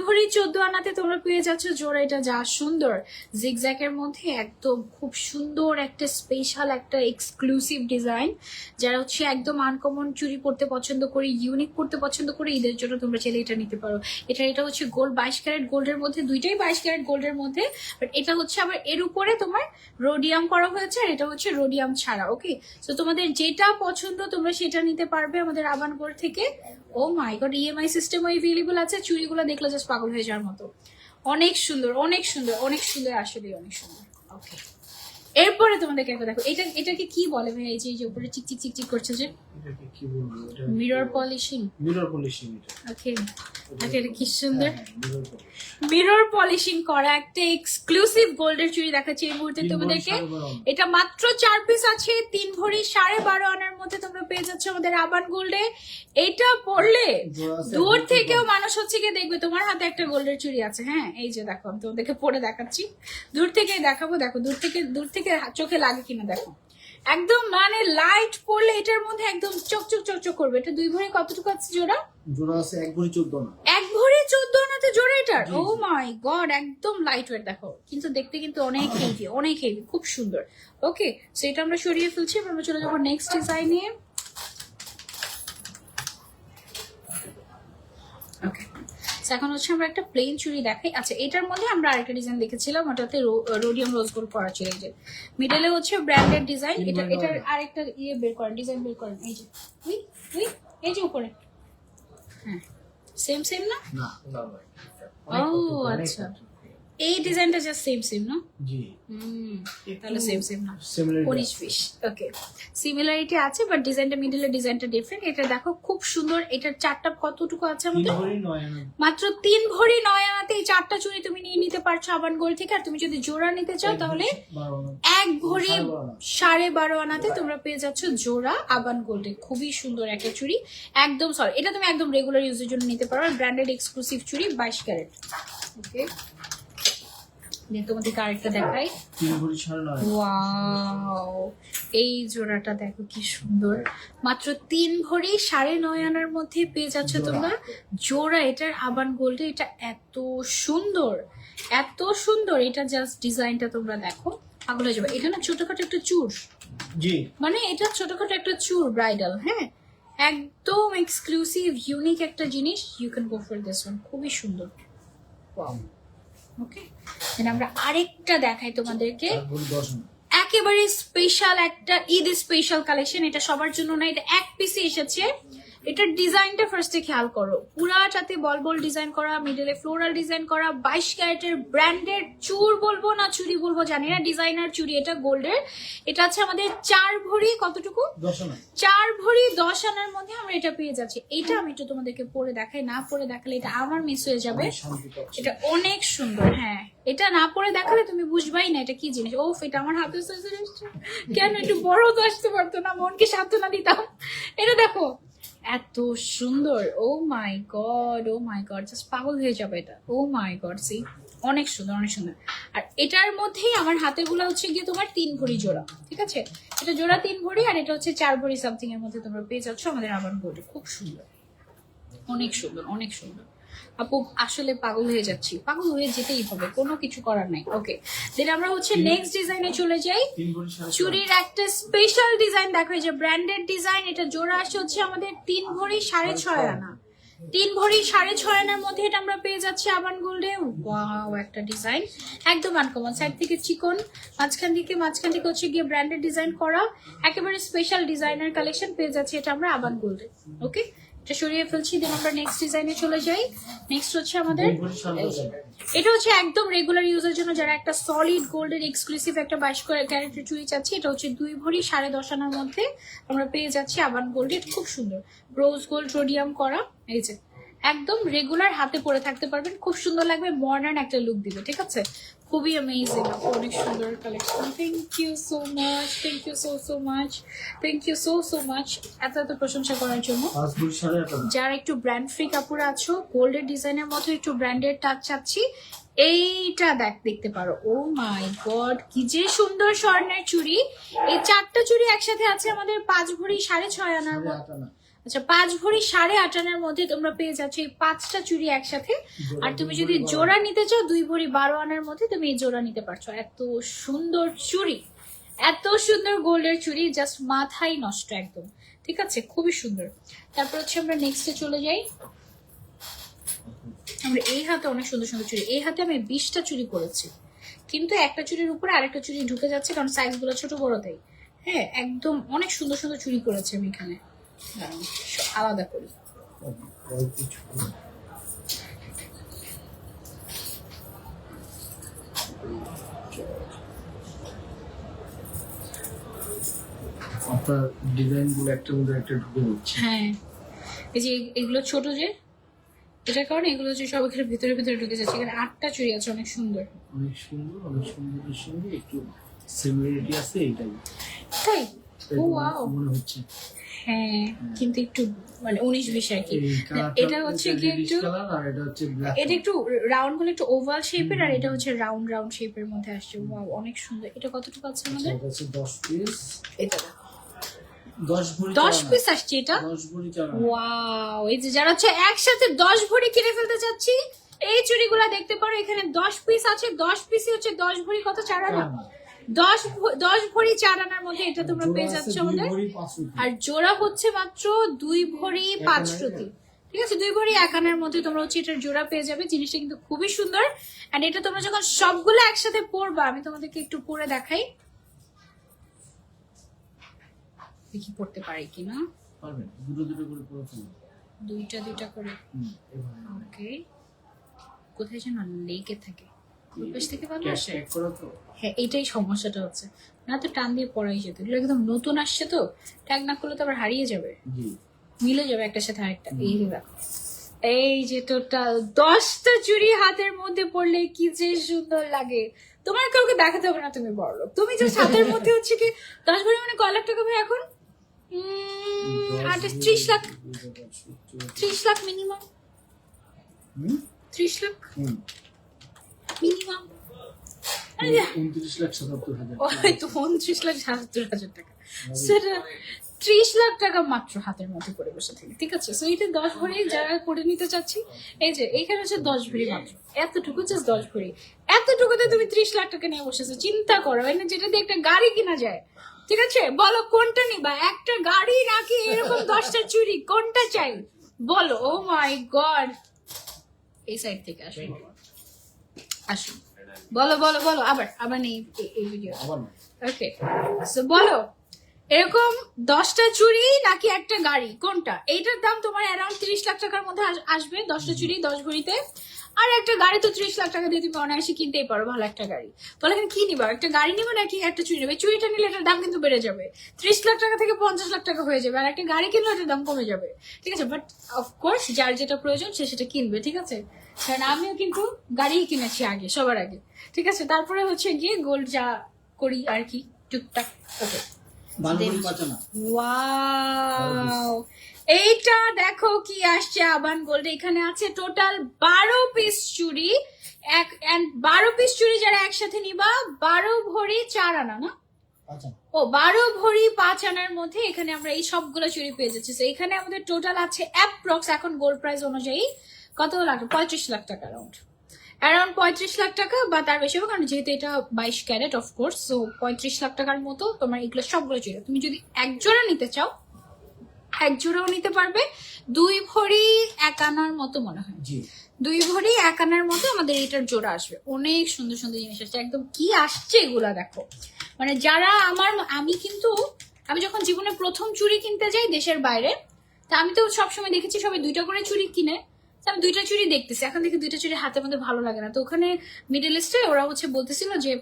ভরি 14 আনাতে তোমরা পেয়ে যাচ্ছ জোড়া। এটা যা সুন্দর, জিগজ্যাগের মধ্যে একদম খুব সুন্দর একটা স্পেশাল একটা এক্সক্লুসিভ ডিজাইন। যারা হচ্ছে একদম আনকমন চুড়ি পরতে পছন্দ করে, ইউনিক পরতে পছন্দ করে, ঈদের জন্য তোমরা চাইলে এটা নিতে পারো। এটা হচ্ছে গোল্ড 22 ক্যারেট গোল্ডের মধ্যে, দুইটাই 22 ক্যারেট গোল্ডের মধ্যে, বাট এটা হচ্ছে আবার এর উপরে তোমার রোডিয়াম করা হয়েছে, আর এটা হচ্ছে রোডিয়াম ছাড়া। ওকে, তো তোমাদের যেটা পছন্দ তোমরা সেটা নিতে পারবে আমাদের আবান গোল্ড থেকে। ও my god, EMI system available আছে। চুড়িগুলো দেখলে জাস্ট পাগল হয়ে যাওয়ার মতো, অনেক সুন্দর, অনেক সুন্দর, অনেক সুন্দর, আসলে অনেক সুন্দর। ওকে, এরপরে তোমাদেরকে একটা দেখো, এটাকে কি বলে ভাই? এই যে উপরে চিক চিক চিক চিক করছে যে, এটাকে কি বলবো? এটা মিরর পলিশিং। মিরর পলিশিং এটা। ওকে, আচ্ছা এটা কি সুন্দর মিরর পলিশ। মিরর পলিশিং করা একটা এক্সক্লুসিভ গোল্ডের চুড়ি দেখাচ্ছি এই মুহূর্তে তোমাদেরকে। এটা মাত্র 4 পিস আছে, 3 ভরি 12.5 আনার মধ্যে তোমরা পেয়ে যাচ্ছ আমাদের আবান গোল্ডে। এটা পরলে দূর থেকেও মানুষ হচ্ছে কি দেখবে তোমার হাতে একটা গোল্ডের চুড়ি আছে। হ্যাঁ এই যে দেখো, আমি তোমাদেরকে পরে দেখাচ্ছি, দূর থেকেই দেখাবো। দেখো দূর থেকে চোখে লাগে কিনা দেখো, একদম মানে লাইট পড়লে এটার মধ্যে একদম চকচক চকচক করবে। এটা 2 ভরি কতটুকু আছে জোড়া? জোড়া আছে 1 ভরি 14 আনা। 1 ভরি 14 আনাতে জোড়া এটার। ও মাই গড, একদম লাইট ওয়েট দেখো, কিন্তু দেখতে কিন্তু অনেক হেভি, অনেক হেভি, খুব সুন্দর। ওকে, সো এটা আমরা সরিয়ে ফেলছি, এবার আমরা চলে যাবো নেক্সট ডিজাইনে। ওকে, এখন হচ্ছে আমরা একটা প্লেন চুড়ি দেখাই। আচ্ছা, এটার মধ্যে আমরা আরেকটা ডিজাইন দেখেছিলাম, ওটাতে রোডিয়াম রোজ গোল্ড করা ছিল। এই যে মিডলে হচ্ছে ব্র্যান্ডেড ডিজাইন। এটার আরেকটা বের করেন, ডিজাইন বের করেন। এই যে এই যে উপরে, হ্যাঁ সেম না? না না ও আচ্ছা, এই ডিজাইনটা জাস্ট সেম না? জি তাহলে সেম না, সিমিলার 19-20। ওকে, সিমিলারিটি আছে বাট ডিজাইনটা মিডলের ডিজাইনটা ডিফারেন্ট। এটা দেখো খুব সুন্দর। এটার চারটা কতটুকু আছে আমাদের? 3 ভরি 9 আনা। মাত্র 3 ভরি 9 আনাতে এই 4টা চুড়ি তুমি নিয়ে নিতে পারছো আবান গোল্ড থেকে। আর তুমি যদি জোড়া নিতে চাও তাহলে 1 ভরি 12.5 আনাতে তোমরা পেয়ে যাচ্ছ জোড়া আবান গোল্ডে। খুবই সুন্দর একটা চুড়ি, একদম সরি, এটা তুমি একদম রেগুলার ইউজের জন্য নিতে পারো। ব্র্যান্ডেড এক্সক্লুসিভ চুড়ি 22 ক্যারেট। ওকে, তোমাদেরকে আরেকটা দেখাই। 3 ভরি 9.5। ওয়াও, এই জোড়াটা দেখো কি সুন্দর। মাত্র 3 ভরি 9.5 আনার মধ্যে পেয়ে যাচ্ছ তোমরা জোড়া এটার আবান গোল্ডে। এটা এত সুন্দর, এত সুন্দর। এটা জাস্ট ডিজাইনটা তোমরা দেখো, পাগল হয়ে যাবে। এটা না ছোটখাটো একটা চুর, জি মানে এটা ছোটখাটো একটা চুর ব্রাইডাল। হ্যাঁ, একদম এক্সক্লুসিভ ইউনিক একটা জিনিস। You can go for this one, খুবই সুন্দর। ওয়াও, ওকে, আমরা আরেকটা দেখাই তোমাদেরকে। 4 ভরি 10 আনা। একেবারে স্পেশাল একটা ঈদ স্পেশাল কালেকশন। এটা সবার জন্য না, এটা এক পিসে এসেছে। এটার ডিজাইনটা ফার্স্টে খেয়াল করো, পুরাটাতে বল বল ডিজাইন করা, মিডলে ফ্লোরাল ডিজাইন করা, 22 ক্যারেটের ব্র্যান্ডেড চুর বলবো না চুড়ি বলবো জানি না, ডিজাইনার চুড়ি। এটা গোল্ডের। এটা আছে আমাদের 4 ভরি কতটুকু? 10 আনা। 4 ভরি 10 আনার মধ্যে আমরা এটা পেয়ে যাচ্ছি। এটা আমি একটু তোমাদেরকে পরে দেখাই, না পরে দেখালে এটা আমার মিস হয়ে যাবে। শান্তি পাচ্ছি। এটা অনেক সুন্দর। হ্যাঁ, এটা না পরে দেখালে তুমি বুঝবাই না এটা কি জিনিস। ওফ, এটা আমার হাতে কেন, একটু বড় তো আসতে পারতো না, মনকে সান্ত্বনা দিতাম। এটা দেখো এত সুন্দর। Oh my god, O my god, just পাগল হয়ে যাবে এটা। ও মাই গড, সি অনেক সুন্দর, অনেক সুন্দর। আর এটার মধ্যেই আমার হাতের গুলো হচ্ছে গিয়ে তোমার 3 ভরি জোড়া। ঠিক আছে, এটা জোড়া 3 ভরি, আর এটা হচ্ছে 4 ভরি সামথিং এর মধ্যে তোমরা পেয়ে যাচ্ছ আমাদের আবান গোল্ডে। খুব সুন্দর, অনেক সুন্দর, অনেক সুন্দর। আপু আসলে পাগল হয়ে যাচ্ছি, পাগল হয়ে যেতেই হবে, কোনো কিছু করার নাই। ওকে, দেন আমরা হচ্ছে নেক্সট ডিজাইনে চলে যাই। 3 ভরি 7 চুরির একটা স্পেশাল ডিজাইন দেখো, এই যে ব্র্যান্ডেড ডিজাইন। এটা জোড়া আসছে হচ্ছে আমাদের 3 ভরি 6.5 আনা। 3 ভরি 6.5 আনার মধ্যে এটা আমরা পেয়ে যাচ্ছি আবান গোল্ডে। ওয়াও, একটা ডিজাইন একদম আনকমন। সাইড থেকে চিকন, মাঝখান থেকে হচ্ছে গিয়ে ব্র্যান্ডেড ডিজাইন করা, একেবারে স্পেশাল ডিজাইনার কালেকশন পেয়ে যাচ্ছি এটা আমরা আবান গোল্ডে। ওকে, এটা সরিয়ে ফেলছি, দেন আমরা নেক্সট ডিজাইনে চলে যাই। নেক্সট হচ্ছে আমাদের, এটা হচ্ছে একদম রেগুলার ইউজের জন্য যারা একটা সলিড গোল্ডের এক্সক্লুসিভ একটা 22 ক্যারেটের চুড়ি চাচ্ছি। এটা হচ্ছে 2 ভরি 10.5 আনার মধ্যে আমরা পেয়ে যাচ্ছি আবান গোল্ডের। খুব সুন্দর রোজ গোল্ড রোডিয়াম করা। এই যে একদম রেগুলার হাতে পরে থাকতে পারবেন, খুব সুন্দর লাগবে, মডার্ন একটা লুক দিবে। ঠিক আছে, খুবই অ্যামেজিং, অনেক সুন্দর collection. Thank you so much, thank you so much, thank you so much এত প্রশংসা করার জন্য। 5 ভরি 8.5 আনা। যারা একটু ব্র্যান্ড ফ্রি কাপড় আছো, গোল্ডের ডিজাইনের মতো একটু ব্র্যান্ডেড টাচ চাচ্ছি, এইটা দেখতে পারো। ও মাই গড, কি যে সুন্দর স্বর্ণের চুড়ি। এই 4টা চুড়ি একসাথে আছে আমাদের 5 ভরি 6.5 আনার মধ্যে। 8 আনা। আচ্ছা, 5 ভরি 8.5 আনার মধ্যে তোমরা পেয়ে যাচ্ছ এই 5টা চুড়ি একসাথে। আর তুমি যদি জোড়া নিতে চাও 2 ভরি 12 আনার মধ্যে তুমি এই জোড়া নিতে পারছো। এত সুন্দর চুড়ি, এত সুন্দর গোল্ডের চুড়ি, জাস্ট মাথাই নষ্ট একদম। ঠিক আছে, খুবই সুন্দর। তারপর হচ্ছে আমরা নেক্সটে চলে যাই। আমরা এই হাতে অনেক সুন্দর সুন্দর চুড়ি, এই হাতে আমি 20টা চুড়ি করেছি, কিন্তু একটা চুড়ির উপরে আরেকটা চুড়ি ঢুকে যাচ্ছে কারণ সাইজ গুলো ছোট বড় তাই। হ্যাঁ, একদম অনেক সুন্দর সুন্দর চুড়ি করেছি আমি এখানে। আলাদা করি। আপনার ডিজাইন গুলো একটা মধ্যে একটা ঢুকে যাচ্ছে। হ্যাঁ, এই যে এগুলো ছোট যে, এটার কারণে এগুলো হচ্ছে সব এখানে ভিতরে ভিতরে ঢুকে যাচ্ছে। এখানে 8টা চুড়ি আছে, অনেক সুন্দর। অনেক সুন্দর, অনেক সুন্দরের সঙ্গে একটু সিমিলারিটি আছে এইটাই। তাই? ও এরকম ওয়াও। মনে হচ্ছে। হ্যাঁ, কিন্তু একটু মানে 19-20 আর কি। এই কালারটা এটা হচ্ছে কি রেডিশ একটু, কালার আর এটা হচ্ছে ব্ল্যাক। এটা একটু রাউন্ড গুলো একটু ওভাল শেপের, আর এটা হচ্ছে রাউন্ড রাউন্ড শেপের মধ্যে আসছে। ওয়াও, অনেক সুন্দর। এটা কতটুকু আছে আমাদের? এটা হচ্ছে 10 পিস, এটা দেখো, 10 ভরি 10 চারা পিস আসছে এটা। 10 ভরি চারা। ওয়াও, এই যে যারা হচ্ছে একসাথে 10 ভরি কিনে ফেলতে চাচ্ছি, এই চুড়িগুলো দেখতে পারো। এখানে 10 পিস আছে, 10 পিসই হচ্ছে 10 ভরি কত, 4 আনা? 10 ভরি 4 আনার মধ্যে এটা তোমরা পেয়ে যাচ্ছ আমাদের। আর জোড়া হচ্ছে মাত্র 2 ভরি 5 রুটি। ঠিক আছে, 2 ভরি 1 আনার মধ্যে তোমরা হচ্ছে এটার জোড়া পেয়ে যাবে। জিনিসটা কিন্তু খুবই সুন্দর। এন্ড এটা তোমরা যখন সবগুলো একসাথে পরবা, আমি তোমাদেরকে একটু পরে দেখাই, দেখি পড়তে পারি কিনা। পারবেন, দুটো দুটো করে পরে ফেলুন। দুইটা দুইটা করে। এভাবে ওকে, কোথায় যেন লেগে থাকে, ওই পাশ থেকে ভালো আসে। ট্যাগ করা তো। হ্যাঁ, এটাই সমস্যাটা হচ্ছে, না তো টান দিয়ে পড়াই যেত। এগুলো একদম নতুন আসছে তো, ট্যাগ না করলে তো আবার হারিয়ে যাবে, জি, মিলে যাবে একটার সাথে আরেকটা। এই দেখো, এই যে টোটাল 10টা চুড়ি হাতের মধ্যে পড়লে কি যে সুন্দর লাগে। তোমার কাউকে দেখাতে হবে না, তুমি বড়লোক। তুমি জাস্ট হাতের মধ্যে হচ্ছে কি 10 ভরি মানে কয় লাখ টাকা ভাই এখন? 30 লাখ, 30 লাখ মিনিমাম, 30 লাখ মিনিমাম। 29,77,000। ওই তো 29,77,000 টাকা। সেটা 30 লাখ টাকা মাত্র হাতের মধ্যে করে বসে থাকে। ঠিক আছে, সো এটা 10 ভরি যারা করে নিতে চাচ্ছি, এই যে এখানে হচ্ছে 10 ভরি মাত্র, এতটুকু জাস্ট 10 ভরি, এতটুকুতে তুমি 30 লাখ টাকা নিয়ে বসেছো। চিন্তা করো, এনে যেটা দিয়ে একটা গাড়ি কিনা যায়। ঠিক আছে, বলো কোনটা নিবা, একটা গাড়ি নাকি এরকম 10টা চুড়ি, কোনটা চাই বলো? ও মাই গড, এই সাইড থেকে আসুন, আসুন, বলো বলো বলো। আবার আবার নেই এই ভিডিও। আবার না। ওকে, সো বলো, এরকম 10টা চুড়ি নাকি একটা গাড়ি, কোনটা? এইটার দাম তোমার অ্যারাউন্ড 30 লাখ টাকার মধ্যে আসবে, 10টা চুড়ি 10 ভরিতে। আর একটা গাড়ি তো 30 লাখ টাকা দিয়ে তুমি অনায়াসে কিনতেই পারো, ভালো একটা গাড়ি। তাহলে এখানে কি নিবা, একটা গাড়ি নিবো নাকি একটা চুড়ি নেবে? চুড়িটা নিলে এটার দাম কিন্তু বেড়ে যাবে, 30 লাখ টাকা থেকে 50 লাখ টাকা হয়ে যাবে। আর একটা গাড়ি কিনলে এটার দাম কমে যাবে। ঠিক আছে, বাট অফকোর্স যার যেটা প্রয়োজন সে সেটা কিনবে। ঠিক আছে, কারণ আমিও কিন্তু গাড়িই কিনেছি আগে, সবার আগে। ঠিক আছে, তারপরে হচ্ছে গিয়ে গোল্ড যা করি আর কি, টুকটাক। ওকে, বালুর পাচা না। ওয়াও, এইটা দেখো কি আসছে আবান গোল্ড। এখানে আছে টোটাল 12 পিস চুড়ি, 12 পিস চুড়ি যারা একসাথে নিবা, 12 ভরি 4 আনা না, আচ্ছা, ও 12 ভরি 5 আনার মধ্যে এখানে আমরা এই সবগুলো চুড়ি পেয়ে যাচ্ছি। তো এখানে আমাদের টোটাল আছে অ্যাপ্রক্স এখন গোল্ড প্রাইস অনুযায়ী কত লাখ, 35 লাখ টাকা অ্যারাউন্ড 35 লাখ টাকা বা তার বেশি হবে, কারণ যেহেতু এটা 22 ক্যারেট অফকোর্স। সো 35 লাখ টাকার মতো তোমার এগুলো সবগুলো চুড়ি। তুমি যদি এক জোড়া নিতে চাও, এক জোড়াও নিতে পারবে। 2 ভরি 1 আনার মতো মনে হয়, জি, 2 ভরি 1 আনার মতো আমাদের এটার জোড়া আসবে। অনেক সুন্দর সুন্দর জিনিস আসছে, একদম কি আসছে এগুলা দেখো। মানে যারা আমি যখন জীবনে প্রথম চুড়ি কিনতে যাই দেশের বাইরে, তা আমি তো সবসময় দেখেছি সবাই 2টা করে চুড়ি কিনে। তো আমি 2টা চুড়ি দেখতেছি, এখন দেখি 2টা চুড়ি হাতের মধ্যে ভালো লাগে না। তো ওখানে মিডল ইস্টে ওরা হচ্ছে বলতেছিল যে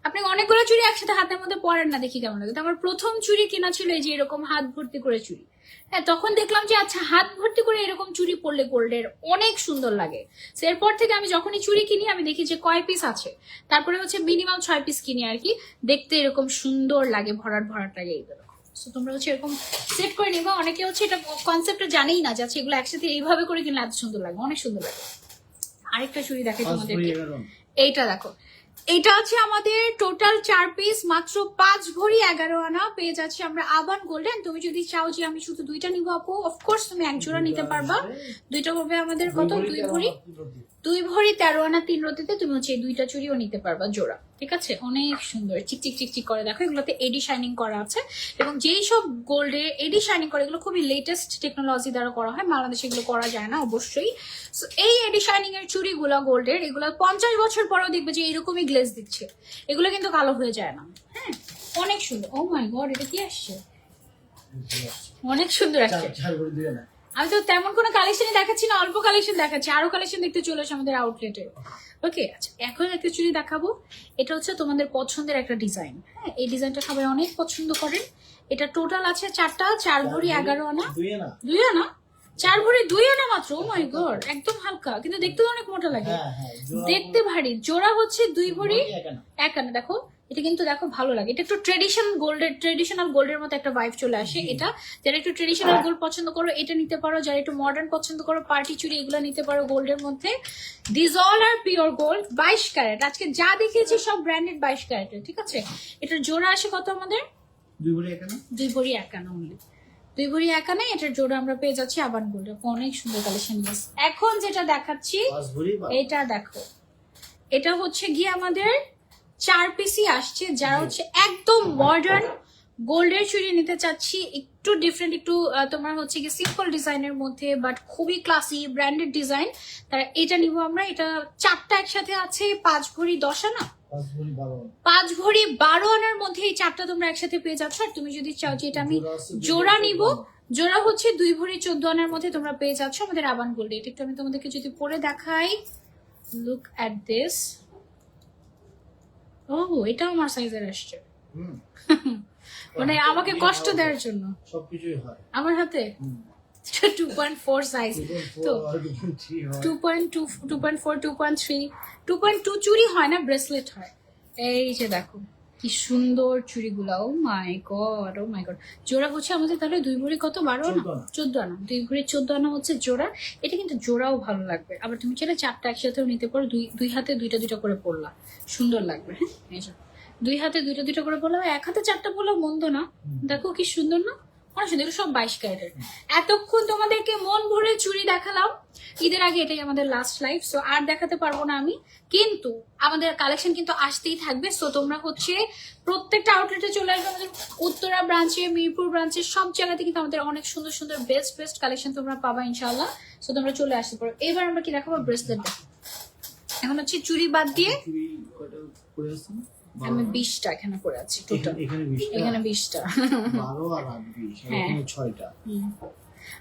আপনি অনেকগুলো চুড়ি একসাথে হাতের মধ্যে পরেন না, দেখি কেমন লাগে। তো আমার প্রথম চুড়ি কেনা ছিল এই যে এরকম হাত ভর্তি করে চুড়ি। হ্যাঁ, তখন দেখলাম যে আচ্ছা, হাত ভর্তি করে এরকম চুড়ি পরলে গোল্ডের অনেক সুন্দর লাগে। এরপর থেকে আমি যখনই চুড়ি কিনি আমি দেখি যে কয় পিস আছে, তারপরে হচ্ছে মিনিমাম 6 পিস কিনি আর কি, দেখতে এরকম সুন্দর লাগে, ভরাট ভরাট লাগে এইগুলো। সো তোমরা হচ্ছে এরকম সেট করে নিবা। অনেকে হচ্ছে এটা কনসেপ্টটা জানেই না যে আচ্ছা এগুলো একসাথে এইভাবে করে কিনলে এত সুন্দর লাগে, অনেক সুন্দর লাগে। আরেকটা চুড়ি দেখে 5 ভরি তোমাদেরকে, 11। এইটা দেখো, এটা আছে আমাদের টোটাল 4 পিস, মাত্র 5 ভরি 11 আনা পেয়ে যাচ্ছি আমরা আবান গোল্ডেন। তুমি যদি চাও যে আমি শুধু 2টা নিবো আপু, অফকোর্স তুমি এক জোড়া নিতে পারবা। 2টা হবে আমাদের কত, 2 ভরি 13 আনা 3 রতিতে। তুমি হচ্ছে এই 2টা চুড়িও নিতে পারবা জোড়া। ঠিক আছে, অনেক সুন্দর, চিকচিক চিকচিক করে দেখো। এগুলোতে এডি শাইনিং করা আছে, এবং যেই সব গোল্ডে এডি শাইনিং করে এগুলো খুবই লেটেস্ট টেকনোলজি দ্বারা করা হয়, বাংলাদেশে এগুলো করা যায় না অবশ্যই। সো এই এডি শাইনিং এর চুড়িগুলো গোল্ডের, এগুলো 50 বছর পরেও দেখবে যে এরকমই গ্লেজ দিচ্ছে, এগুলো কিন্তু কালো হয়ে যায় না। হ্যাঁ, অনেক সুন্দর। ও মাই গড, এটা কি আসছে, অনেক সুন্দর আসছে। 4 ভরি 2 আনা। আমি তো তেমন কোনো কালেকশনই দেখাচ্ছি না, অল্প কালেকশন দেখাচ্ছি, আরো কালেকশন দেখতে চলে আসে আমাদের আউটলেটে। ওকে, আচ্ছা এখন একটা চুড়ি দেখাবো। এটা হচ্ছে তোমাদের পছন্দের একটা ডিজাইন। হ্যাঁ, এই ডিজাইনটা সবাই অনেক পছন্দ করেন। এটা টোটাল আছে 4টা, 4 ভরি 11 আনা, 2 আনা, 4 ভরি 2 আনা মাত্র। ও মাই গড, একদম হালকা কিন্তু দেখতে অনেক মোটা লাগে, দেখতে ভারী। জোড়া হচ্ছে 2 ভরি 1 আনা। দেখো এটা কিন্তু দেখো ভালো লাগে, এটা একটু ট্রেডিশনাল গোল্ডের মতো একটা ভাইব চলে আসে। এটা যারা একটু ট্রেডিশনাল গোল্ড পছন্দ করো এটা নিতে পারো, যারা একটু মডার্ন পছন্দ করো পার্টি চুড়ি এগুলো নিতে পারো গোল্ডের মধ্যে। This all are pure gold, 22 carat. আজকে যা দেখিয়েছি সব ব্র্যান্ডেড 22 ক্যারেটের, ঠিক আছে। এটার জোড়া আসে কত আমাদের? 2 ভরি 1 আনা। 2 ভরি 1 আনা অনলি, 2 ভরি 1 আনা। এটার জোড়া আমরা পেয়ে যাচ্ছি আবান গোল্ডে, অনেক সুন্দর কালেকশন। এখন যেটা দেখাচ্ছি 5 ভরি এটা দেখো, এটা হচ্ছে গিয়ে আমাদের 4 পিসই আসছে। যারা হচ্ছে একদম মডার্ন গোল্ডের চুড়ি নিতে চাচ্ছি, একটু ডিফারেন্ট, একটু তোমার হচ্ছে গিয়ে সিম্পল ডিজাইনের মধ্যে বাট খুবই ক্লাসি ব্র্যান্ডেড ডিজাইন, তারা এটা নিব আমরা। এটা 4টা একসাথে আছে, 5 ভরি 10 আনা, 5 ভরি 12 আনার মধ্যে এই 4টা তোমরা একসাথে পেয়ে যাচ্ছ। আর তুমি যদি চাও যে এটা আমি জোড়া নিব, জোড়া হচ্ছে 2 ভরি 14 আনার মধ্যে তোমরা পেয়ে যাচ্ছ আমাদের আবান গোল্ডে। এটা একটু আমি তোমাদেরকে যদি পরে দেখাই, লুক অ্যাট দিস। ও এটাও আমার সাইজের আসছে, মানে আমাকে কষ্ট দেওয়ার জন্য সবকিছুই হয় আমার হাতে। 2.4 সাইজ তো 2.2, 2.4, 2.3, 2.2 চুড়ি হয় না, ব্রেসলেট হয়। এই যে দেখো কি সুন্দর চুড়িগুলা, ও my god, O my god. জোড়া হচ্ছে আমাদের তাহলে 2 ভরি কত, 12 আনা, 14 আনা, 2 ভরি 14 আনা হচ্ছে জোড়া। এটা কিন্তু জোড়াও ভালো লাগবে, আবার তুমি চাইলে 4টা একসাথেও নিতে পারো। দুই হাতে দুইটা করে পরলা, সুন্দর লাগবে। হ্যাঁ, এই যে 2 হাতে দুইটা করে পরলাম, 1 হাতে 4টা পরলেও মন্দ না। দেখো কি সুন্দর না, অনেক সুন্দর। সব 22 ক্যারেটের। এতক্ষণ তোমাদেরকে মন ভরে চুড়ি দেখালাম, ঈদের আগে এটাই আমাদের লাস্ট লাইভ, সো আর দেখাতে পারবো না আমি, কিন্তু আমাদের কালেকশন কিন্তু আসতেই থাকবে। সো তোমরা হচ্ছে প্রত্যেকটা আউটলেটে চলে আসবে, আমাদের উত্তরা ব্রাঞ্চে, মিরপুর ব্রাঞ্চে, সব জায়গাতে কিন্তু আমাদের অনেক সুন্দর সুন্দর বেস্ট কালেকশন তোমরা পাবা ইনশাআল্লাহ। সো তোমরা চলে আসতে পারো। এবার আমরা কি দেখাবো, ব্রেসলেট দেখাবো। এখন হচ্ছে চুড়ি বাদ দিয়ে আমি 20টা এখানে পরে আছি টোটাল, এখানে 20টা, 12 আর 8 20 এখানে 6টা।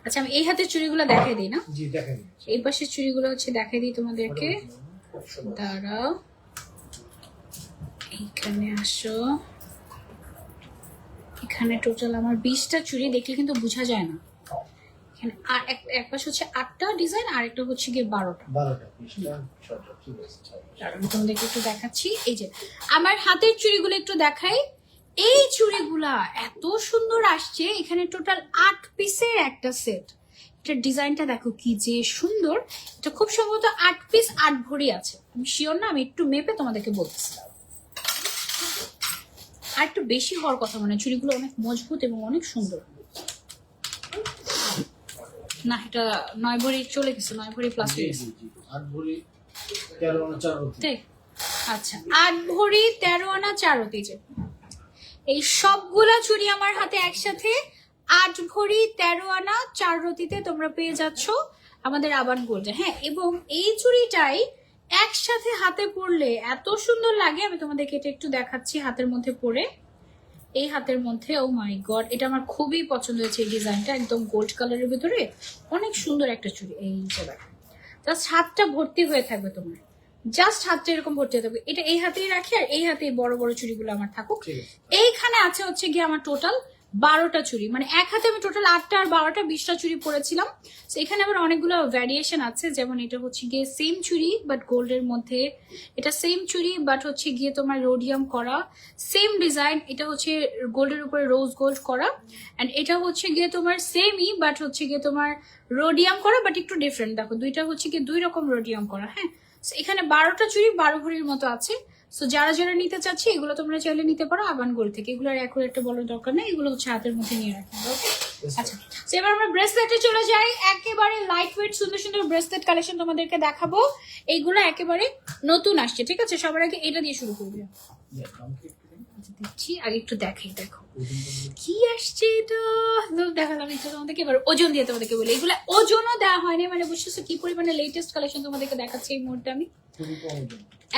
আচ্ছা আমি এই হাতের চুড়িগুলো দেখাই দিই না, জি দেখাই দিন। এই পাশের চুড়িগুলো হচ্ছে দেখাই দিই তোমাদেরকে। দাঁড়াও, এইখানে আসো। এখানে টোটাল আমার 20টা চুড়ি, দেখলে কিন্তু বোঝা যায় না। এখানে আর এক পাশে হচ্ছে 8টা ডিজাইন, আর একটা হচ্ছে গিয়ে 12টা। 20টা 6টা, ঠিক আছে। আমি তোমাদেরকে একটু দেখাচ্ছি। এই যে আমার হাতের চুড়িগুলো একটু দেখাই। এই চুড়িগুলা এত সুন্দর আসছে, এখানে টোটাল 8 পিসের একটা সেট। এটার ডিজাইনটা দেখো কি যে সুন্দর। এটা খুব সম্ভবত 8 পিস 8 ভরি আছে, আমি শিওর না, আমি একটু মেপে তোমাদেরকে বলতেছি। আর একটু বেশি হওয়ার কথা, মানে চুড়িগুলো অনেক মজবুত এবং অনেক সুন্দর। না এটা 9 ভরি চলে গেছে, 9 ভরি প্লাস হয়ে গেছে। 8 ভরি 13 আনা 4 রতি। ঠিক, আচ্ছা 8 ভরি 13 আনা 4 রতি। যে এই সবগুলা চুড়ি আমার হাতে একসাথে 8 ভরি 13 আনা 4 রতিতে তোমরা পেয়ে যাচ্ছ আমাদের আবান গোল্ডে। হ্যাঁ, এবং এই চুড়িটাই একসাথে হাতে পরলে এত সুন্দর লাগে, আমি তোমাদেরকে এটা একটু দেখাচ্ছি হাতের মধ্যে পরে। এই হাতের মধ্যে, ও মাই গড, এটা আমার খুবই পছন্দ হয়েছে এই ডিজাইনটা, একদম গোল্ড কালারের ভিতরে অনেক সুন্দর একটা চুড়ি। এই যে দেখো, জাস্ট হাতটা ভর্তি হয়ে থাকবে তোমার, জাস্ট হাতটা এরকম ভর্তি হয়ে থাকবে। এটা এই হাতেই রাখি, আর এই হাতে বড় বড় চুড়িগুলো আমার থাকুক। এইখানে আছে হচ্ছে গিয়ে আমার টোটাল 12টা চুড়ি, মানে এক হাতে আমি টোটাল 8টা আর 12টা 20টা চুড়ি পরেছিলাম। তো এখানে আবার অনেকগুলো ভ্যারিয়েশন আছে, যেমন এটা হচ্ছে গিয়ে সেম চুড়ি বাট গোল্ডের মধ্যে, এটা সেম চুড়ি বাট হচ্ছে গিয়ে তোমার রোডিয়াম করা, সেম ডিজাইন, এটা হচ্ছে গোল্ডের উপরে রোজ গোল্ড করা, অ্যান্ড এটা হচ্ছে গিয়ে তোমার সেমই বাট হচ্ছে গিয়ে তোমার রোডিয়াম করা বাট একটু ডিফারেন্ট। দেখো দুইটা হচ্ছে গিয়ে 2 রকম রোডিয়াম করা। হ্যাঁ, এখানে 12টা চুড়ি 12 ভরির মতো আছে। সো যারা যারা নিতে চাচ্ছি এগুলো তোমরা চাইলে নিতে পারো আবান গোল্ড থেকে। এগুলো আর একটা বলার দরকার নেই, এগুলো হচ্ছে হাতের মধ্যে নিয়ে রাখতে হবে। ওকে, আচ্ছা এবার আমরা ব্রেসলেটে চলে যাই। একেবারে লাইট ওয়েট সুন্দর সুন্দর ব্রেসলেট কালেকশন তোমাদেরকে দেখাবো। এইগুলো একেবারে নতুন আসছে, ঠিক আছে। সবার আগে এটা দিয়ে শুরু করবে। দিচ্ছি, আগে একটু দেখাই, দেখো কি আসছে। এটা দেখালাম একটু তোমাদেরকে, এবার ওজন দিয়ে তোমাদেরকে বলি। এগুলো ওজনও দেওয়া হয়নি, মানে বুঝতেছো কি পরিমাণে লেটেস্ট কালেকশন তোমাদেরকে দেখাচ্ছি এই মুহূর্তে আমি।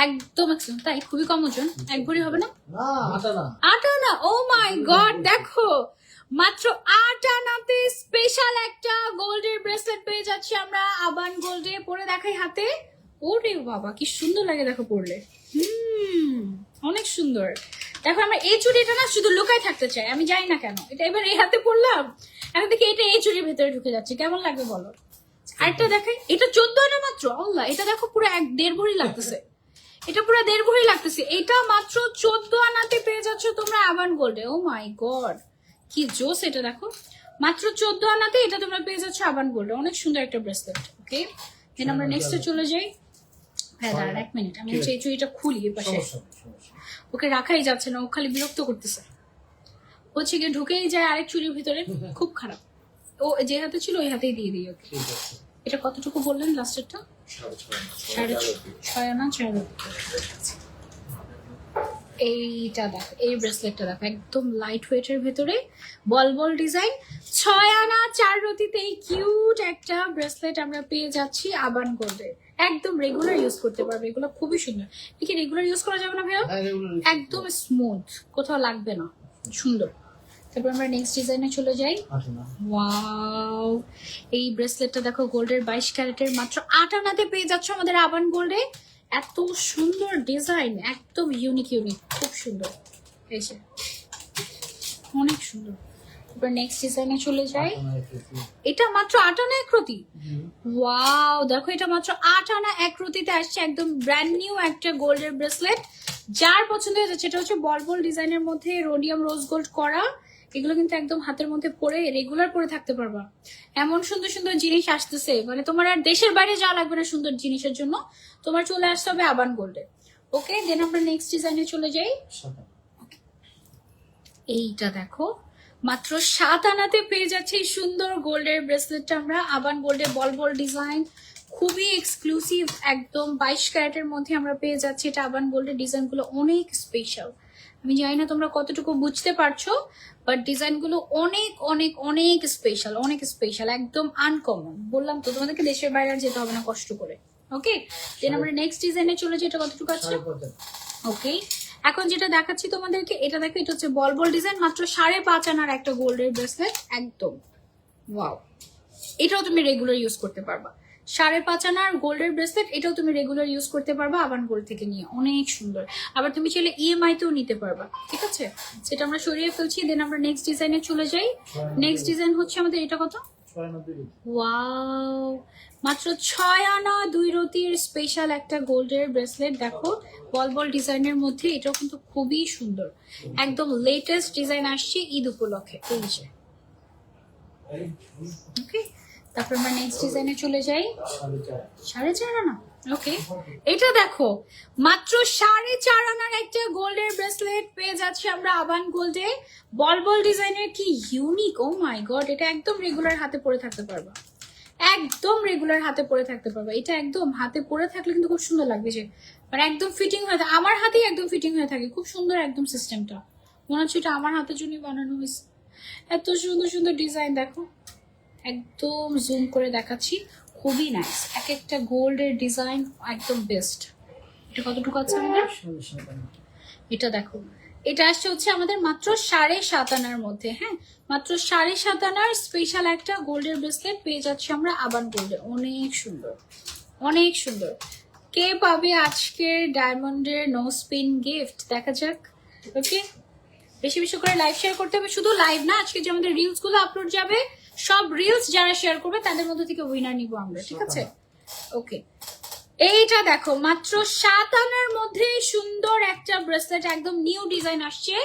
একদম তাই, খুবই কম ওজন। 1 ভরি হবে না, 8 আনা। ও মাই গড, দেখো মাত্র 8 আনাতে স্পেশাল একটা গোল্ডের ব্রেসলেট পেয়ে যাচ্ছি আমরা আবান গোল্ডে। পরে দেখাই হাতে। ওরে বাবা কি সুন্দর লাগে দেখো পরলে। অনেক সুন্দর। দেখো আমরা এই চুড়িটা না শুধু লুকায় থাকতে চাই, আমি জানি না কেন। এটা এবার এই হাতে পরলাম, এখন দেখি এটা এই চুড়ির ভেতরে ঢুকে যাচ্ছে, কেমন লাগবে বলো? আরেকটা দেখাই, এটা 14 আনা মাত্র। আল্লাহ, এটা দেখো পুরো 1.5 ভরি লাগতেছে, এটা পুরো 1.5 ভরি লাগতেছে। এটা মাত্র 14 আনাতে পেয়ে যাচ্ছ তোমরা আবান গোল্ডে। ও মাই গড কি জোস! এটা দেখো মাত্র 14 আনাতে এটা তোমরা পেয়ে যাচ্ছ আবান গোল্ডে। অনেক সুন্দর একটা ব্রেসলেট। ওকে, দেন আমরা নেক্সটে চলে যাই। হ্যাঁ দাঁড়ান 1 মিনিট, আমি হচ্ছে এই চুড়িটা খুলি এই পাশে। ওকে রাখাই যাচ্ছে না, ও খালি বিরক্ত করতেছে। হচ্ছে গিয়ে ঢুকেই যায় আরেক চুড়ির ভিতরে, খুব খারাপ। ও যে হাতে ছিল ওই হাতেই দিয়ে দিই ওকে। এটা কতটুকু বললেন লাস্টেরটা? 6.5 আনা 4। এইটা দেখো, এই ব্রেসলেটটা দেখো, একদম লাইট ওয়েটের ভেতরে বল বল ডিজাইন। 6 আনা 4 রতিতে এই কিউট একটা ব্রেসলেট আমরা পেয়ে যাচ্ছি আবান গোল্ডে। একদম রেগুলার ইউজ করতে পারবে, এগুলো খুবই সুন্দর। কি রেগুলার ইউজ করা যাবে না ভাইয়া? একদম স্মুথ, কোথাও লাগবে না, সুন্দর। তারপর আমরা নেক্সট ডিজাইনে চলে যাই। ওয়াও, এই ব্রেসলেটটা দেখো গোল্ডের 22 ক্যারেটের, মাত্র 8 আনাতে পেয়ে যাচ্ছ আমাদের আবান গোল্ডে। এত সুন্দর ডিজাইন, একদম ইউনিক, খুব সুন্দর। এই যে অনেক সুন্দর। তারপর নেক্সট ডিজাইনে চলে যাই। এটা মাত্র 8 আনা 1 রতি। ওয়াও, দেখো এটা মাত্র 8 আনা 1 রতিতে আসছে, একদম ব্র্যান্ড নিউ একটা গোল্ডের ব্রেসলেট। যার পছন্দ হয়ে যাচ্ছে, এটা হচ্ছে বল বল ডিজাইনের মধ্যে রোডিয়াম রোজ গোল্ড করা। এগুলো কিন্তু একদম হাতের মধ্যে পরে রেগুলার পরে থাকতে পারবা। এমন সুন্দর সুন্দর জিনিস আসতেছে, মানে তোমার আর দেশের বাইরে যাওয়া লাগবে না সুন্দর জিনিসের জন্য, তোমার চলে আসতে হবে আবান গোল্ডে। ওকে, দেন আমরা নেক্সট ডিজাইনে চলে যাই। এইটা দেখো মাত্র 7 আনাতে পেয়ে যাচ্ছে এই সুন্দর গোল্ডের ব্রেসলেটটা আমরা আবান গোল্ডে। বল বল ডিজাইন, খুবই এক্সক্লুসিভ, একদম 22 ক্যারেটের মধ্যে আমরা পেয়ে যাচ্ছি এটা আবান গোল্ডের। ডিজাইনগুলো অনেক স্পেশাল, আমি জানি না তোমরা কতটুকু বুঝতে পারছো, বাট ডিজাইনগুলো অনেক অনেক অনেক স্পেশাল, অনেক স্পেশাল, একদম আনকমন। বললাম তো তোমাদেরকে দেশের বাইরে আর যেতে হবে না কষ্ট করে। ওকে, দেন আমরা নেক্সট ডিজাইনে চলে যাই। এটা কতটুকু আছে? ওকে, এখন যেটা দেখাচ্ছি তোমাদেরকে, এটা দেখো, এটা হচ্ছে বল বল ডিজাইন, মাত্র 5.5 আনার একটা গোল্ডের ব্রেসলেট, একদম ওয়াও। এটাও তুমি রেগুলার ইউজ করতে পারবা। 5.5 আনার গোল্ডের ব্রেসলেট, এটাও তুমি রেগুলার ইউজ করতে পারবা আবান গোল্ড থেকে নিয়ে, অনেক সুন্দর। আবার তুমি চাইলে ইএমআই তেও নিতে পারবা, ঠিক আছে? সেটা আমরা সরিয়ে ফেলছি। দেন আমরা নেক্সট ডিজাইনে চলে যাই। নেক্সট ডিজাইন হচ্ছে আমাদের এটা কত? ওয়াও, মাত্র 6 আনা 2 রতির স্পেশাল একটা গোল্ডের ব্রেসলেট। দেখো বল বল ডিজাইনের মধ্যে, এটাও কিন্তু খুবই সুন্দর, একদম লেটেস্ট ডিজাইন আসছে ঈদ উপলক্ষে। এই যে ওকে, তারপর আমরা নেক্সট ডিজাইনে চলে যাই। 4.5 আনা। ওকে, এটা দেখো মাত্র 4.5 আনার একটা গোল্ডের ব্রেসলেট পেয়ে যাচ্ছি আমরা আবান গোল্ডে। বল বল ডিজাইনের, কি ইউনিক! ও মাই গড, এটা একদম রেগুলার হাতে পরে থাকতে পারবা, একদম রেগুলার হাতে পরে থাকতে পারবা। এটা একদম হাতে পরে থাকলে কিন্তু খুব সুন্দর লাগবে, যে মানে একদম ফিটিং হয়ে থাকে। আমার হাতেই একদম ফিটিং হয়ে থাকে, খুব সুন্দর একদম সিস্টেমটা। মনে হচ্ছে এটা আমার হাতের জন্যই বানানো হয়েছে। এত সুন্দর সুন্দর ডিজাইন দেখো, একদম জুম করে দেখাচ্ছি, খুবই নাইস। এক একটা গোল্ডের ডিজাইন একদম বেস্ট। এটা কতটুকু আছে আমাদের? এটা দেখো, এটা আসছে হচ্ছে আমাদের মাত্র 7.5 আনার মধ্যে। হ্যাঁ, মাত্র 7.5 আনার স্পেশাল একটা গোল্ডের ব্রেসলেট পেয়ে যাচ্ছি আমরা আবান গোল্ডে। অনেক সুন্দর, অনেক সুন্দর। কে পাবে আজকের ডায়মন্ডের নো স্পিন গিফট? দেখা যাক। ওকে, বেশি বেশি করে লাইভ শেয়ার করতে হবে, শুধু লাইভ না, আজকে যে আমাদের রিলস গুলো আপলোড যাবে, সব রিলস যারা শেয়ার করবে তাদের মধ্যে থেকে উইনার নিব আমরা, ঠিক আছে? ওকে, এইটা দেখো মাত্র 7 আনার মধ্যে সুন্দর একটা ব্রেসলেট, একদম নিউ ডিজাইন আসছে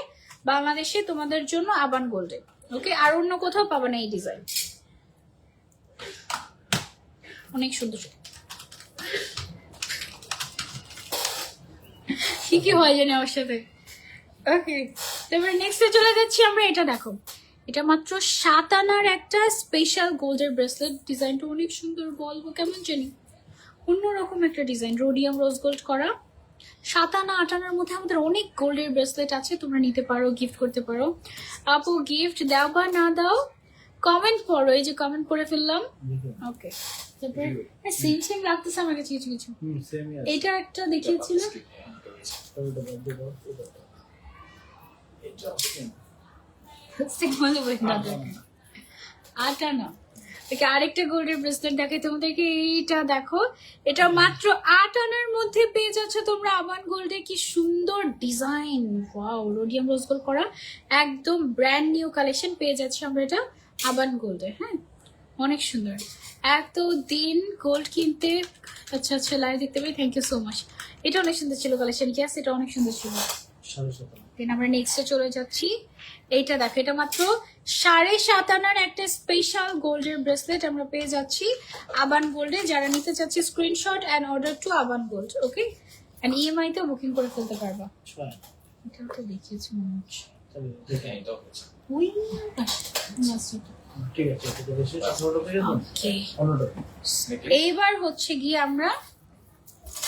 বাংলাদেশে তোমাদের জন্য আবান গোল্ডে। ওকে, আর অন্য কোথাও পাবা না এই ডিজাইন, অনেক সুন্দর। কি কি হয় জানি আমার সাথে। ওকে, তারপরে নেক্সটে চলে যাচ্ছি আমরা। এটা দেখো, এটা মাত্র 7 আনার একটা স্পেশাল গোল্ডের ব্রেসলেট। ডিজাইনটা অনেক সুন্দর, বলবো কেমন জানি অন্যরকম একটা ডিজাইন, রোডিয়াম রোজ গোল্ড করা। 7 আনা 8 আনার মধ্যে আমাদের অনেক গোল্ডের ব্রেসলেট আছে, তোমরা নিতে পারো, গিফট করতে পারো। আপু গিফট দাও বা না দাও কমেন্ট করো। এই যে কমেন্ট করে ফেললাম। ওকে, তারপরে সেম সেম লাগতেছে আমার কাছে কিছু কিছু। এটা একটা দেখিয়েছিল, সিম্পল ওয়ে না দেখে 8 আনা। ওকে, আরেকটা গোল্ডের ব্রেসলেট দেখাই তোমাদেরকে। এইটা দেখো, এটা মাত্র 8 আনার মধ্যে পেয়ে যাচ্ছ তোমরা আবান গোল্ডে। কি সুন্দর design, wow, rhodium rose gold করা, একদম ব্র্যান্ড নিউ কালেকশন পেয়ে যাচ্ছি আমরা এটা আবান গোল্ডে। হ্যাঁ, অনেক সুন্দর। এতদিন গোল্ড কিনতে, আচ্ছা আচ্ছা লাইভ দেখতে পাই, থ্যাংক ইউ সো মাচ। এটা অনেক সুন্দর ছিল কালেকশন, কি আছে, এটা অনেক সুন্দর ছিল। 7.5 দেন আমরা নেক্সটে চলে যাচ্ছি। এইটা দেখো, এটা মাত্র 7.5 আনার একটা স্পেশাল গোল্ডের ব্রেসলেট আমরা পেয়ে যাচ্ছি আবান গোল্ডে। যারা নিতে চাচ্ছি screenshot and order to Aban gold. Okay, and EMI তেও বুকিং করে ফেলতে পারবা। এটাও তো দেখিয়েছি মনে হচ্ছে। ওই ঠিক আছে, এটা বেশি 18 টাকা দাম। ওকে, 15 টাকা। এইবার হচ্ছে গিয়ে আমরা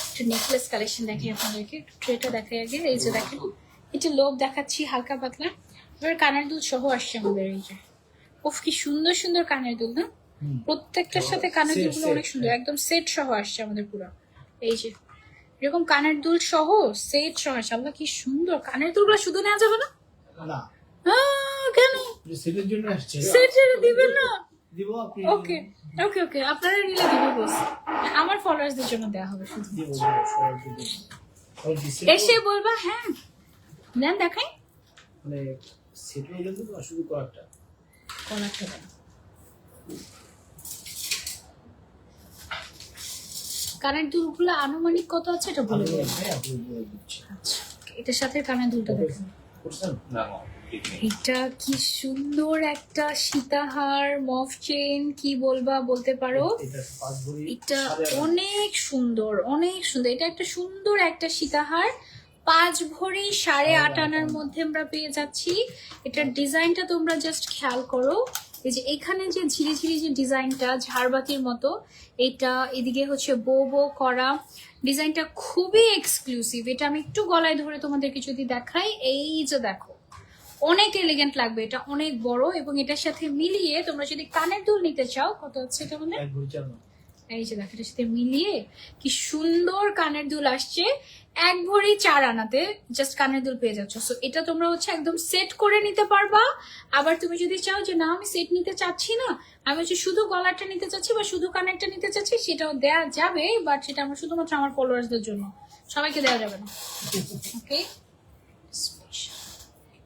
একটা নেকলেস কালেকশন দেখি আপনাদেরকে। ট্রেটা দেখাই আগে। এই যে দেখেন, এটা লোভ দেখাচ্ছি হালকা পাতলা, এবার কানের দুল সহ আসছে আমাদের। এই যে উফ, কি সুন্দর সুন্দর কানের দুল না, প্রত্যেকটার সাথে কানের দুলগুলো অনেক সুন্দর, একদম সেট সহ আসছে আমাদের পুরো। এই যে এরকম কানের দুল সহ সেট সহ আসছে। আল্লাহ, কি সুন্দর কানের দুলগুলো। শুধু নেওয়া যাবে না? না, কেন? সেটের জন্য আসছে। সেট দিবেন না? দিব আপনি। ওকে ওকে ওকে, আপনারা নিলে দিব বস। আমার ফলোয়ার্সদের জন্য দেওয়া হবে শুধু। দিব সবাইকে দিব। আর দিছে এসে বলবা হ্যাঁ নেন দেখাই। মানে সেট হইলে তো শুধু কয়েকটা। কলারটা দেন। কানের দুলগুলো আনুমানিক কত আছে এটা বলে দেবেন। হ্যাঁ, আপনি বলে দিচ্ছি। আচ্ছা, এটার সাথে কানের দুলটা দেখুন। করছেন? না, এটা কি সুন্দর একটা সীতাহার মফ চেইন, কি বলবা বলতে পারো। এটা 5 ভরি। এটা অনেক সুন্দর, অনেক সুন্দর। এটা একটা সুন্দর একটা সীতাহার, 5 ভরি 8.5 আনার মধ্যে আমরা পেয়ে যাচ্ছি। এটার ডিজাইনটা তোমরা জাস্ট খেয়াল করো। এই যে এখানে যে ঝিরিঝিরি যে ডিজাইনটা ঝাড়বাতির মতো, এটা এদিকে হচ্ছে বো বো করা ডিজাইনটা খুবই এক্সক্লুসিভ। এটা আমি একটু গলায় ধরে তোমাদেরকে যদি দেখাই, এই যে দেখো, অনেক এলিগেন্ট লাগবে। এটা অনেক বড়, এবং এটার সাথে মিলিয়ে তোমরা যদি কানের দুল নিতে চাও, কত হচ্ছে এটা মানে, 1 ভরি 4 আনা। এই যে দেখো, এটার সাথে মিলিয়ে কি সুন্দর কানের দুল আসছে। 1 ভরি 4 আনাতে জাস্ট কানের দুল পেয়ে যাচ্ছ। সো এটা তোমরা হচ্ছে একদম সেট করে নিতে পারবা। আবার তুমি যদি চাও যে না আমি সেট নিতে চাচ্ছি না, আমি হচ্ছে শুধু গলাটা নিতে চাচ্ছি বা শুধু কানেরটা নিতে চাচ্ছি, সেটাও দেওয়া যাবে। বাট সেটা আমার শুধুমাত্র আমার ফলোয়ার্সদের জন্য, সবাইকে দেওয়া যাবে না। ওকে,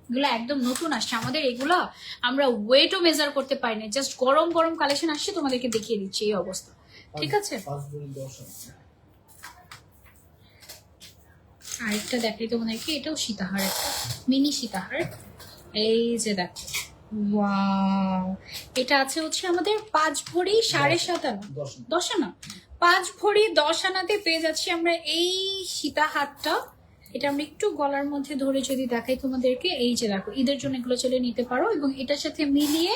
এগুলো একদম নতুন আসছে আমাদের। এগুলা আমরা ওয়েটও মেজার করতে পারি না, জাস্ট গরম গরম কালেকশন আসছে, তোমাদেরকে দেখিয়ে দিচ্ছি এই অবস্থা। ঠিক আছে, 5 ভরি 10 আনা। আরেকটা দেখাই তোমাদেরকে। এটাও সীতাহার, একটা মিনি সীতাহার। এই যে দেখো, ওয়াও, এটা আছে হচ্ছে আমাদের 5 ভরি 7.5 আনা, 10 আনা। 5 ভরি 10 আনাতে পেয়ে যাচ্ছি আমরা এই সীতাহারটা। এটা আমরা একটু গলার মধ্যে ধরে যদি দেখাই তোমাদেরকে, এই যে দেখো, ঈদের জন্য এগুলো চলে নিতে পারো। এবং এটার সাথে মিলিয়ে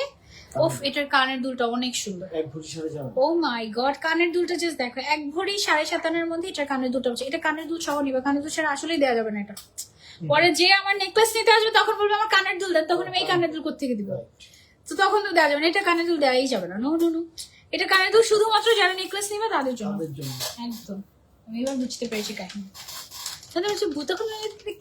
ওফ, এটার কানের দুলটা অনেক সুন্দর। 1 ভরি 4.5 আনা। ও মাই গড, কানের দুলটা জাস্ট দেখো, 1 ভরি 7.5 আনার মধ্যে এটার কানের দুলটা হচ্ছে। এটা কানের দুল সহ নিবে, কানের দুল ছাড়া আসলেই দেওয়া যাবে না এটা। পরে যে আমার নেকলেস নিতে আসবে তখন বলবে আমার কানের দুল দেন, তখন আমি এই কানের দুল কোত্থেকে দিব? তো তখন তো দেওয়া যাবে না, এটা কানের দুল দেওয়াই যাবে না। নো নো নো, এটা কানের দুল শুধুমাত্র যারা নেকলেস নিবে তাদের জন্য। তাদের জন্য। একদম, আমি এবার বুঝতে পেরেছি কাহিনী। তাহলে হচ্ছে তখন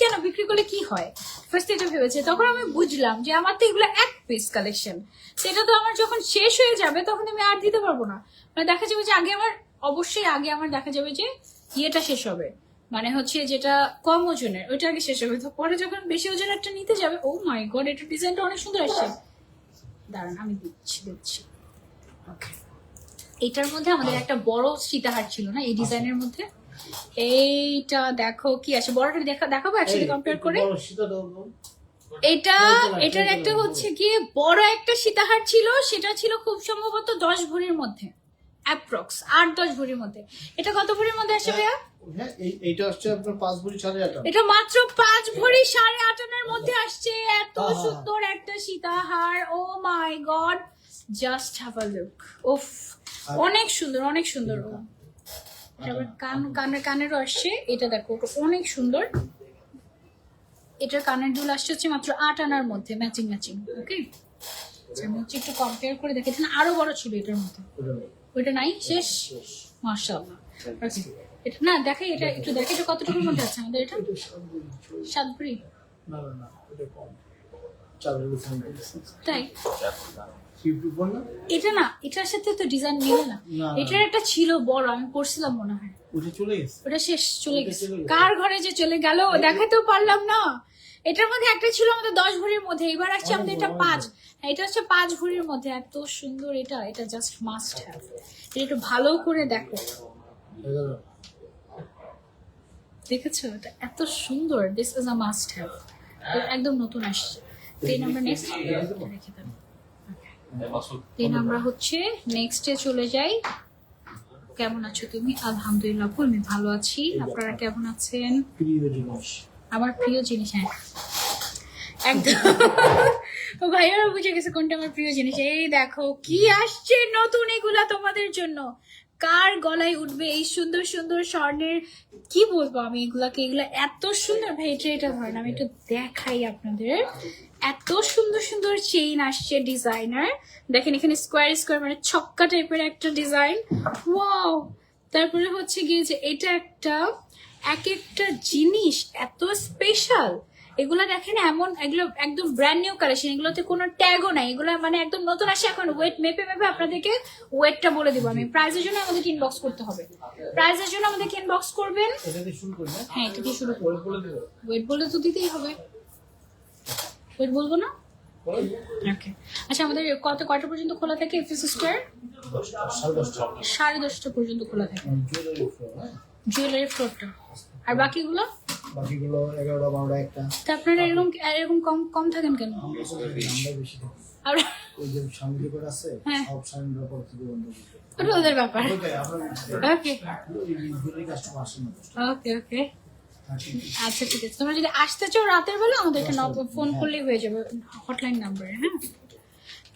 কেন বিক্রি করলে কি হয়, ফার্স্ট এটা ভেবেছে। তখন আমি বুঝলাম যে আমার তো এগুলো 1 পিস কালেকশন, সেটা তো আমার যখন শেষ হয়ে যাবে তখন আমি আর দিতে পারবো না। মানে দেখা যাবে যে আগে আমার, অবশ্যই আগে আমার দেখা যাবে যে ইয়েটা শেষ হবে, মানে হচ্ছে যেটা কম ওজনের ওইটা আগে শেষ হবে। তো পরে যখন বেশি ওজনের একটা নিতে যাবে, ও মাই গড, এটা ডিজাইনটা অনেক সুন্দর আসছে। দাঁড়ান আমি দিচ্ছি। ওকে, এটার মধ্যে আমাদের একটা বড় সীতাহার ছিল না এই ডিজাইনের মধ্যে। এইটা দেখো কি আছে, বড়টা দেখাবো একসাথে কম্পেয়ার করে। বড় সীতা দাও দাও। এটার একটা হচ্ছে গিয়ে বড় একটা সীতাহার ছিল, সেটা ছিল খুব সম্ভবত 10 ভরির মধ্যে, অ্যাপ্রক্স 8-10 ভরির মধ্যে। এটা কত ভরির মধ্যে আসে ভাইয়া? হ্যাঁ, এইটা হচ্ছে আপনার 5 ভরি 4.5 আনা। এটা মাত্র 5 ভরি 8.5 আনার মধ্যে আসছে। এত সুন্দর একটা সীতাহার, oh my god, just have a look. উফ, অনেক সুন্দর, অনেক সুন্দর। এবার কানেরও আসছে, এটা দেখো অনেক সুন্দর। এটার কানের দুল আসছে হচ্ছে মাত্র 8 আনার মধ্যে, ম্যাচিং। ওকে, আমি হচ্ছে একটু কম্পেয়ার করে দেখেছি, আরো বড় ছিল এটার মধ্যে। ওইটা নাই, শেষ, মাশাআল্লাহ। এটা না দেখাই, এটা একটু দেখে, এটা কতটুকুর মধ্যে আছে আমাদের? এটা 7 ভরি। না, এটা কম। চাদর সামনে তাই ইউটিউব বল না এটা না, এটার সাথে তো ডিজাইন মিলে না। না। এটার একটা ছিল বড়, আমি পড়ছিলাম মনে হয়, উঠে চলে গেছে ওটা শেষ, চলে ওটা গেছে। চলে গেছে। কার ঘরে যে চলে গেল দেখাতেও পারলাম না। এটার মধ্যে একটা ছিল আমাদের 10 ভরির মধ্যে, এবার আসছে আমাদের এটা 5। এটা হচ্ছে 5 ভরির মধ্যে। এত সুন্দর এটা, এটা জাস্ট মাস্ট হ্যাভ। এটা একটু ভালো করে দেখো, দেখেছো? এটা এত সুন্দর, this is a must have, একদম নতুন আসছে। দেন আমরা নেক্সট রেখে দেব। দেন আমরা হচ্ছে নেক্সটে চলে যাই। কেমন আছো তুমি? আলহামদুলিল্লাহ আপু, আমি ভালো আছি, আপনারা কেমন আছেন? প্রিয় জিনিস আমার প্রিয় জিনিস, হ্যাঁ একদম। ও ভাইয়ারা বুঝে গেছে কোনটা আমার প্রিয় জিনিস। এই দেখো কি আসছে নতুন, এগুলা তোমাদের জন্য। কার গলায় উঠবে এই সুন্দর সুন্দর স্বর্ণের, কি বলবো আমি এগুলাকে, এগুলা এত সুন্দর। ভাই এটা ধরেন, আমি একটু দেখাই আপনাদের। এত সুন্দর সুন্দর চেইন আসছে ডিজাইনার, দেখেন এখানে স্কোয়ার স্কোয়ার মানে ছক্কা টাইপের একটা ডিজাইন। ওয়াও! তারপরে হচ্ছে গিয়ে যে এটা একটা, এক একটা জিনিস এত স্পেশাল। এগুলো দেখেন এমন, এগুলো একদম ব্র্যান্ড নিউ কালেকশন, এগুলোতে কোনো ট্যাগও নাই, এগুলো মানে একদম নতুন আসে। এখন ওয়েট মেপে মেপে আপনাদেরকে ওয়েটটা বলে দিব আমি। প্রাইজের জন্য আমাদেরকে ইনবক্স করতে হবে, প্রাইজের জন্য আমাদেরকে ইনবক্স করবেন। এটা দিয়ে শুরু করবে হ্যাঁ এটা দিয়ে শুরু করবো। পরে বলে দেব ওয়েট বলে তো দিতেই হবে, ওয়েট বলবো না? ওকে আচ্ছা, আমাদের কয়টা পর্যন্ত খোলা থাকে এফএস স্কোয়ার? 10:30 10:30 পর্যন্ত খোলা থাকে জুয়েলারি ফ্লোর হ্যাঁ জুয়েলারি ফ্লোরটা। আর বাকিগুলো বাকিগুলো 11টা 12টা একটা তা আপনারা এরকম এরকম কম কম থাকেন কেন? আমরা বেশি থাকি আর ওই যে সামনে করে আছে হ্যাঁ। সব সামনে পর থেকে বন্ধ করতে ওটা ওদের ব্যাপার। ওটাই আপনার ওকে জুয়েলারি কাস্টমার আসে না ওকে ওকে আচ্ছা ঠিক আছে, তোমরা যদি আসতে চাও রাতের বেলা আমাদেরকে ফোন করলেই হয়ে যাবে, হটলাইন নাম্বারে। হ্যাঁ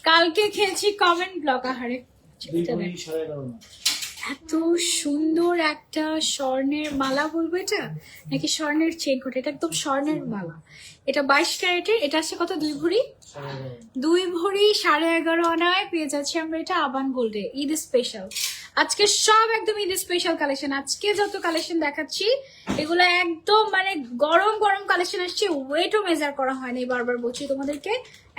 কালকে খেয়েছি কমেন্ট ব্লক, আহারে দুই এটা দেখ। ভরি 11.5 না এত সুন্দর একটা স্বর্ণের মালা বলবো এটা, নাকি স্বর্ণের চেন কোটা? এটা একদম স্বর্ণের মালা। এটা 22 ক্যারেটের। এটা আসছে কত? 2 ভরি। 11.5 2 ভরি 11.5 আনায় পেয়ে যাচ্ছি আমরা এটা আবান গোল্ডে। ঈদ স্পেশাল আজকে সব একদম ঈদ স্পেশাল কালেকশন। আজকে যত কালেকশন দেখাচ্ছি এগুলো একদম মানে গরম গরম কালেকশন আসছে, ওয়েটও মেজার করা হয়নি, বারবার বলছি তোমাদেরকে।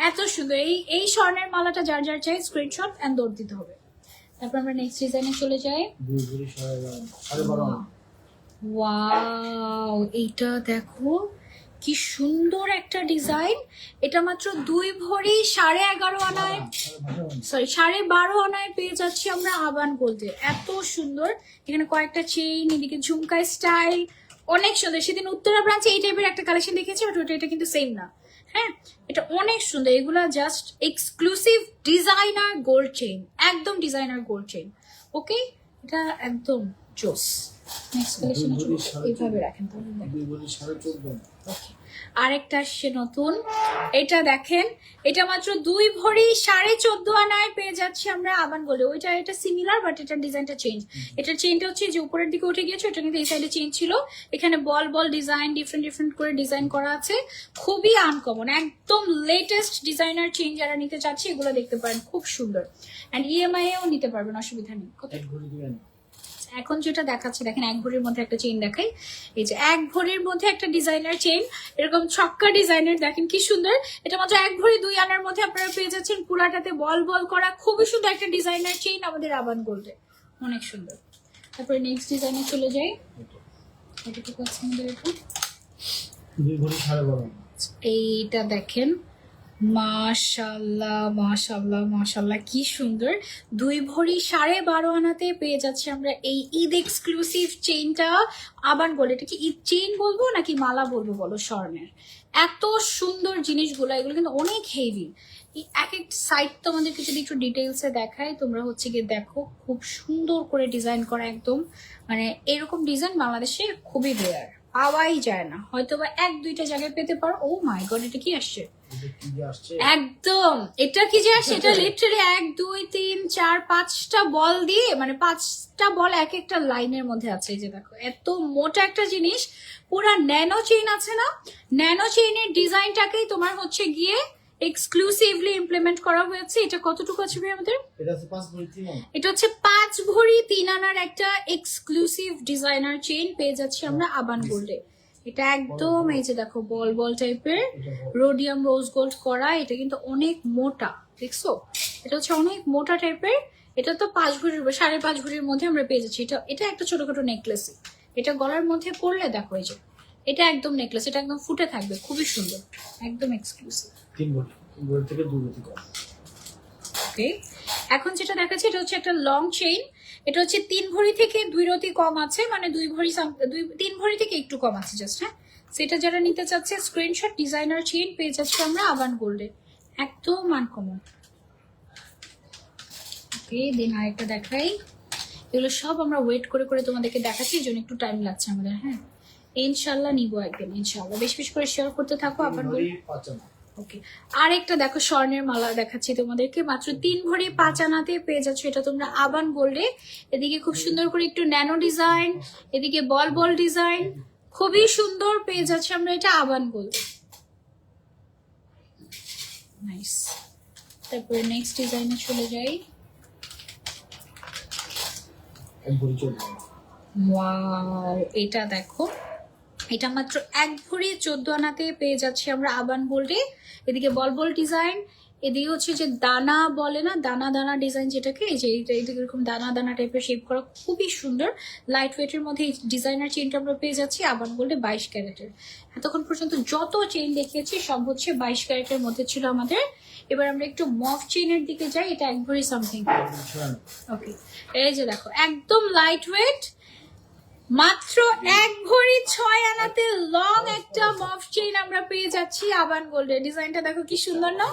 এত সুন্দর এই এই স্বর্ণের মালাটা যার যার চাই স্ক্রিনশট এন্ড দৌড় দিতে হবে। তারপর আমরা নেক্সট ডিজাইনে চলে যাই। 2 ভরি 11.5 ওয়াও এইটা দেখো কি সুন্দর একটা ডিজাইন। এটা মাত্র 2 ভরি 11.5 আনায়, সরি 12.5 আনায় পেয়ে যাচ্ছি আমরা আবান গোল্ডে। এত সুন্দর, এখানে কয়েকটা চেইন, এদিকে ঝুমকা স্টাইল, অনেক সুন্দর। সেদিন উত্তরা ব্রাঞ্চে এই টাইপের একটা কালেকশন দেখেছি, বাট ওটা এটা কিন্তু সেম না। হ্যাঁ এটা অনেক সুন্দর, এগুলা just exclusive designer gold chain, একদম ডিজাইনার গোল্ড চেইন। ওকে এটা একদম জোস। নেক্সট কালেকশন এইভাবে রাখেন তাহলে দেখেন। 2 ভরি 14.5 Okay. আরেকটা আসছে নতুন, এটা দেখেন। এটা মাত্র 2 ভরি 14.5 আনায় পেয়ে যাচ্ছি আমরা আবান গোল্ডে। ওইটা এটা সিমিলার বাট এটার ডিজাইনটা চেঞ্জ। এটার চেইনটা হচ্ছে যে উপরের দিকে উঠে গিয়েছে, এটা কিন্তু এই সাইডে চেইন ছিল। এখানে বল বল ডিজাইন, ডিফারেন্ট ডিফারেন্ট করে ডিজাইন করা আছে, খুবই আনকমন, একদম লেটেস্ট ডিজাইনার চেইন। যারা নিতে চাচ্ছে এগুলো দেখতে পারেন, খুব সুন্দর। অ্যান্ড ইএমআই এও নিতে পারবেন, অসুবিধা নেই। কত 1 ভরি দিবেন এখন যেটা দেখাচ্ছে দেখেন, 1 ভরির মধ্যে একটা চেইন দেখাই। এই যে 1 ভরির মধ্যে একটা ডিজাইনার চেইন, এরকম ছক্কা ডিজাইনের, দেখেন কি সুন্দর। এটা মাত্র 1 ভরি 2 আনার মধ্যে আপনারা পেয়ে যাচ্ছেন, পুরাটাতে বল বল করা, খুবই সুন্দর একটা ডিজাইনার চেইন আমাদের আবান গোল্ডে, অনেক সুন্দর। তারপরে নেক্সট ডিজাইনে চলে যাই। কতটুকু আছে আমাদের এটা? 2 ভরি 12.5 এইটা দেখেন, মাশাআল্লাহ মাশাআল্লাহ মাশাআল্লাহ কি সুন্দর। 2 ভরি 12.5 আনাতে পেয়ে যাচ্ছি আমরা এই ঈদ এক্সক্লুসিভ চেইনটা আবান গোল্ড। এটা কি ঈদ চেইন বলবো নাকি মালা বলবো বলো? স্বর্ণের এত সুন্দর জিনিসগুলো, এগুলো কিন্তু অনেক হেভি। এক এক সাইড তো আমাদেরকে যদি একটু ডিটেলসে দেখায়, তোমরা হচ্ছে গিয়ে দেখো, খুব সুন্দর করে ডিজাইন করা, একদম মানে এরকম ডিজাইন বাংলাদেশে খুবই রেয়ার, পাওয়াই যায় না, হয়তো বা 1-2টা জায়গায় পেতে পারো। ও মাই গড, এটা কি আসছে? এটা কি যে আসছে একদম এটা কি যে আসছে, এটা লিটারালি 1 2 3 4 5টা বল দিয়ে, মানে 5টা বল এক একটা লাইনের মধ্যে আছে। এই যে দেখো এত মোটা একটা জিনিস, পুরা ন্যানো চেইন আছে না, ন্যানো চেইনের ডিজাইনটাকেই তোমার হচ্ছে গিয়ে এক্সক্লুসিভলি ইমপ্লিমেন্ট করা হয়েছে। এটা কতটুকু আছে ভাই আমাদের? এটা আছে 5 ভরি 3 আনা এটা হচ্ছে 5 ভরি 3 আনার একটা এক্সক্লুসিভ ডিজাইনার চেইন পেয়ে যাচ্ছি আমরা আবান গোল্ডে। এটা একদম এই যে দেখো বল বল টাইপের রোডিয়াম রোজ গোল্ড করা, এটা কিন্তু অনেক মোটা, দেখছো? এটা হচ্ছে অনেক মোটা টাইপের। এটা তো 5 ভরির 5.5 ভরির মধ্যে আমরা পেয়ে যাচ্ছি। এটা এটা একটা ছোটখাটো নেকলেস, এটা গলার মধ্যে পরলে দেখো এই যে এটা একদম নেকলেস, এটা একদম ফুটে থাকবে, খুবই সুন্দর, একদম এক্সক্লুসিভ। 3 ভরি, 3 ভরি থেকে 2 ভরি কম। ওকে, এখন যেটা দেখাচ্ছি এটা হচ্ছে একটা লং চেইন। এটা হচ্ছে 3 ভরি থেকে 2 রতি কম আছে, মানে 2 ভরি 3 ভরি থেকে একটু কম আছে জাস্ট। হ্যাঁ, সেটা যারা নিতে চাচ্ছে স্ক্রিনশট, ডিজাইনার চেইন পেয়ে যাচ্ছে আমরা আবান গোল্ডে, একদম আনকমন। ওকে, দেন আরেকটা দেখাই। এগুলো সব আমরা ওয়েট করে করে তোমাদেরকে দেখাচ্ছি, এই জন্য একটু টাইম লাগছে আমাদের। হ্যাঁ, ইনশাল্লাহ নিবো একদিন, ইনশাল্লাহ বেশি বেশি করে শেয়ার করতে থাকো আবান গোল্ড। 5 আনা। ওকে, আরেকটা দেখো স্বর্ণের মালা দেখাচ্ছি তোমাদেরকে, মাত্র 3 ভরি 5 আনাতে পেয়ে যাচ্ছ এটা তোমরা আবান গোল্ডে। এদিকে খুব সুন্দর করে একটু ন্যানো ডিজাইন, এদিকে বল বল ডিজাইন, খুবই সুন্দর পেয়ে যাচ্ছে আমরা এটা আবান গোল্ডে। নাইস। তারপরে নেক্সট ডিজাইনে চলে যাই। 1 ভরি 14 আনা। ওয়াও, এটা দেখো, এটা মাত্র 1 ভরি 14 আনাতে পেয়ে যাচ্ছি আমরা আবান গোল্ডে। এদিকে বল বল ডিজাইন, এদিকে হচ্ছে যে দানা বলে না, দানা দানা ডিজাইন যেটাকে, এই যে এইটা এরকম দানা দানা টাইপের শেপ করা, খুবই সুন্দর লাইট ওয়েটের মধ্যে এই ডিজাইনার চেইনটা আমরা পেয়ে যাচ্ছি আবান গোল্ডে 22 ক্যারেটের। এতক্ষণ পর্যন্ত যত চেইন দেখিয়েছি সব হচ্ছে 22 ক্যারেটের মধ্যে ছিল আমাদের। এবার আমরা একটু মফ চেইনের দিকে যাই, এটা 1 ভরি সামথিং। ওকে, এই যে দেখো একদম লাইট ওয়েট, মাত্র 1 ভরি 6 আনাতে লং একটা মফ চেইন আমরা পেয়ে যাচ্ছি আবান গোল্ডে। ডিজাইনটা দেখো কি সুন্দর না,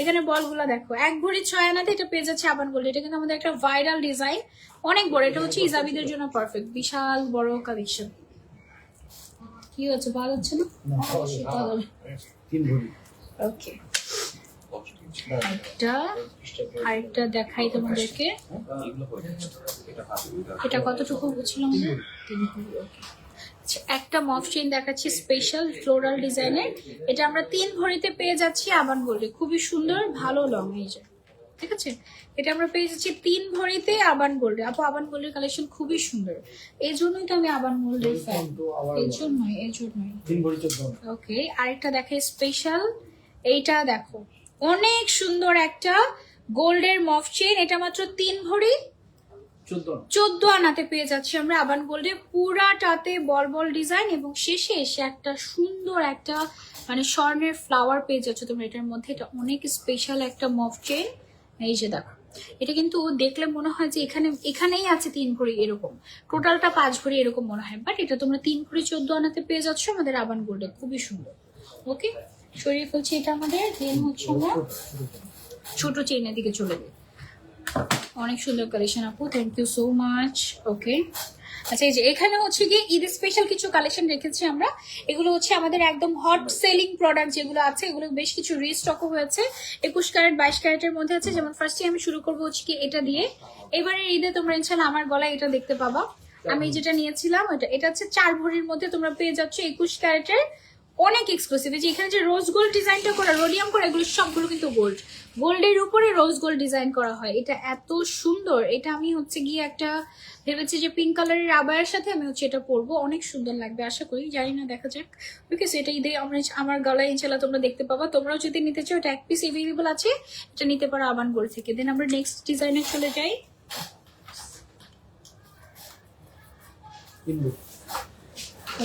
এখানে বলগুলো দেখো। 1 ভরি 6 আনাতে এটা পেয়ে যাচ্ছে আবান গোল্ডে। এটা কিন্তু আমাদের একটা ভাইরাল ডিজাইন, অনেক বড়, এটা হচ্ছে ইজাবিদের জন্য পারফেক্ট, বিশাল বড় কালেকশন। কি হচ্ছে, ভালো হচ্ছে না? অবশ্যই ভালো হবে। 3 ভরি। ওকে, আরেকটা দেখাই তোমাদেরকে। এটা কতটুকু বুঝলাম না? 3 ভরি। ওকে, আচ্ছা, একটা মফ চেইন দেখাচ্ছি স্পেশাল ফ্লোরাল ডিজাইনের, এটা আমরা 3 ভরিতে পেয়ে যাচ্ছি আবান গোল্ডে, খুবই সুন্দর, ভালো লং, এই যে ঠিক আছে। এটা আমরা পেয়ে যাচ্ছি 3 ভরিতে আবান গোল্ডে। আপু আবান গোল্ডের কালেকশন খুবই সুন্দর, এই জন্যই তো আমি আবান গোল্ডের ফ্যান, এই জন্যই। 3 ভরি 14 আনা। ওকে, আরেকটা দেখে স্পেশাল, এইটা দেখো অনেক সুন্দর একটা গোল্ডের মফ চেইন, এটা মাত্র 3 ভরি 14 আনাতে পেয়ে যাচ্ছি আমরা আবান গোল্ডে, পুরাটাতে বল বল ডিজাইন এবং শেষে এসে একটা সুন্দর একটা মানে স্বর্ণের ফ্লাওয়ার পেয়ে যাচ্ছ তোমরা এটার মধ্যে। এটা অনেক স্পেশাল একটা মফ চেইন, এই যে দেখো। এটা কিন্তু দেখলে মনে হয় যে এখানেই আছে 3 ভরি, এরকম টোটালটা 5 ভরি এরকম মনে হয়, বাট এটা তোমরা 3 ভরি 14 আনাতে পেয়ে যাচ্ছ আমাদের আবান গোল্ডে, খুবই সুন্দর। ওকে, সরিয়ে ফেলছি এটা আমাদের। দেন হচ্ছে আমরা ছোট চেইনের দিকে চলে যাই। অনেক সুন্দর কালেকশন আপু, থ্যাংক ইউ সো মাচ। ওকে, আচ্ছা, এই যে এখানে হচ্ছে গিয়ে ঈদ স্পেশাল কিছু কালেকশন রেখেছি আমরা। এগুলো হচ্ছে আমাদের একদম হট সেলিং প্রোডাক্ট যেগুলো আছে, এগুলো বেশ কিছু রিস্টকও হয়েছে। 21 ক্যারেট 22 ক্যারেটের মধ্যে আছে। যেমন ফার্স্টে আমি শুরু করবো হচ্ছে কি এটা দিয়ে। এবারে ঈদে তোমরা ইনশাল্লাহ আমার গলায় এটা দেখতে পাবা। আমি যেটা নিয়েছিলাম এটা হচ্ছে 4 ভরির মধ্যে তোমরা পেয়ে যাচ্ছ 21 ক্যারেটের, অনেক এক্সক্লুসিভ। যে এখানে যে রোজ গোল্ড ডিজাইনটা করা, রোডিয়াম করা, এগুলো সবগুলো কিন্তু গোল্ড, গোল্ডের উপরে রোজ গোল্ড ডিজাইন করা হয়। এটা এত সুন্দর, এটা আমি হচ্ছে গিয়ে একটা ভেবেছি যে পিঙ্ক কালারের আবায়ের সাথে আমি হচ্ছে এটা পরবো, অনেক সুন্দর লাগবে আশা করি, জানি না, দেখা যাক। ওকে, সেটা ঈদে আমার গলায় ইনশাল্লাহ তোমরা দেখতে পাবা। তোমরাও যদি নিতে চাও এটা 1 পিস এভেলেবল আছে, এটা নিতে পারো আবান গোল্ড থেকে। দেন আমরা নেক্সট ডিজাইনে চলে যাই।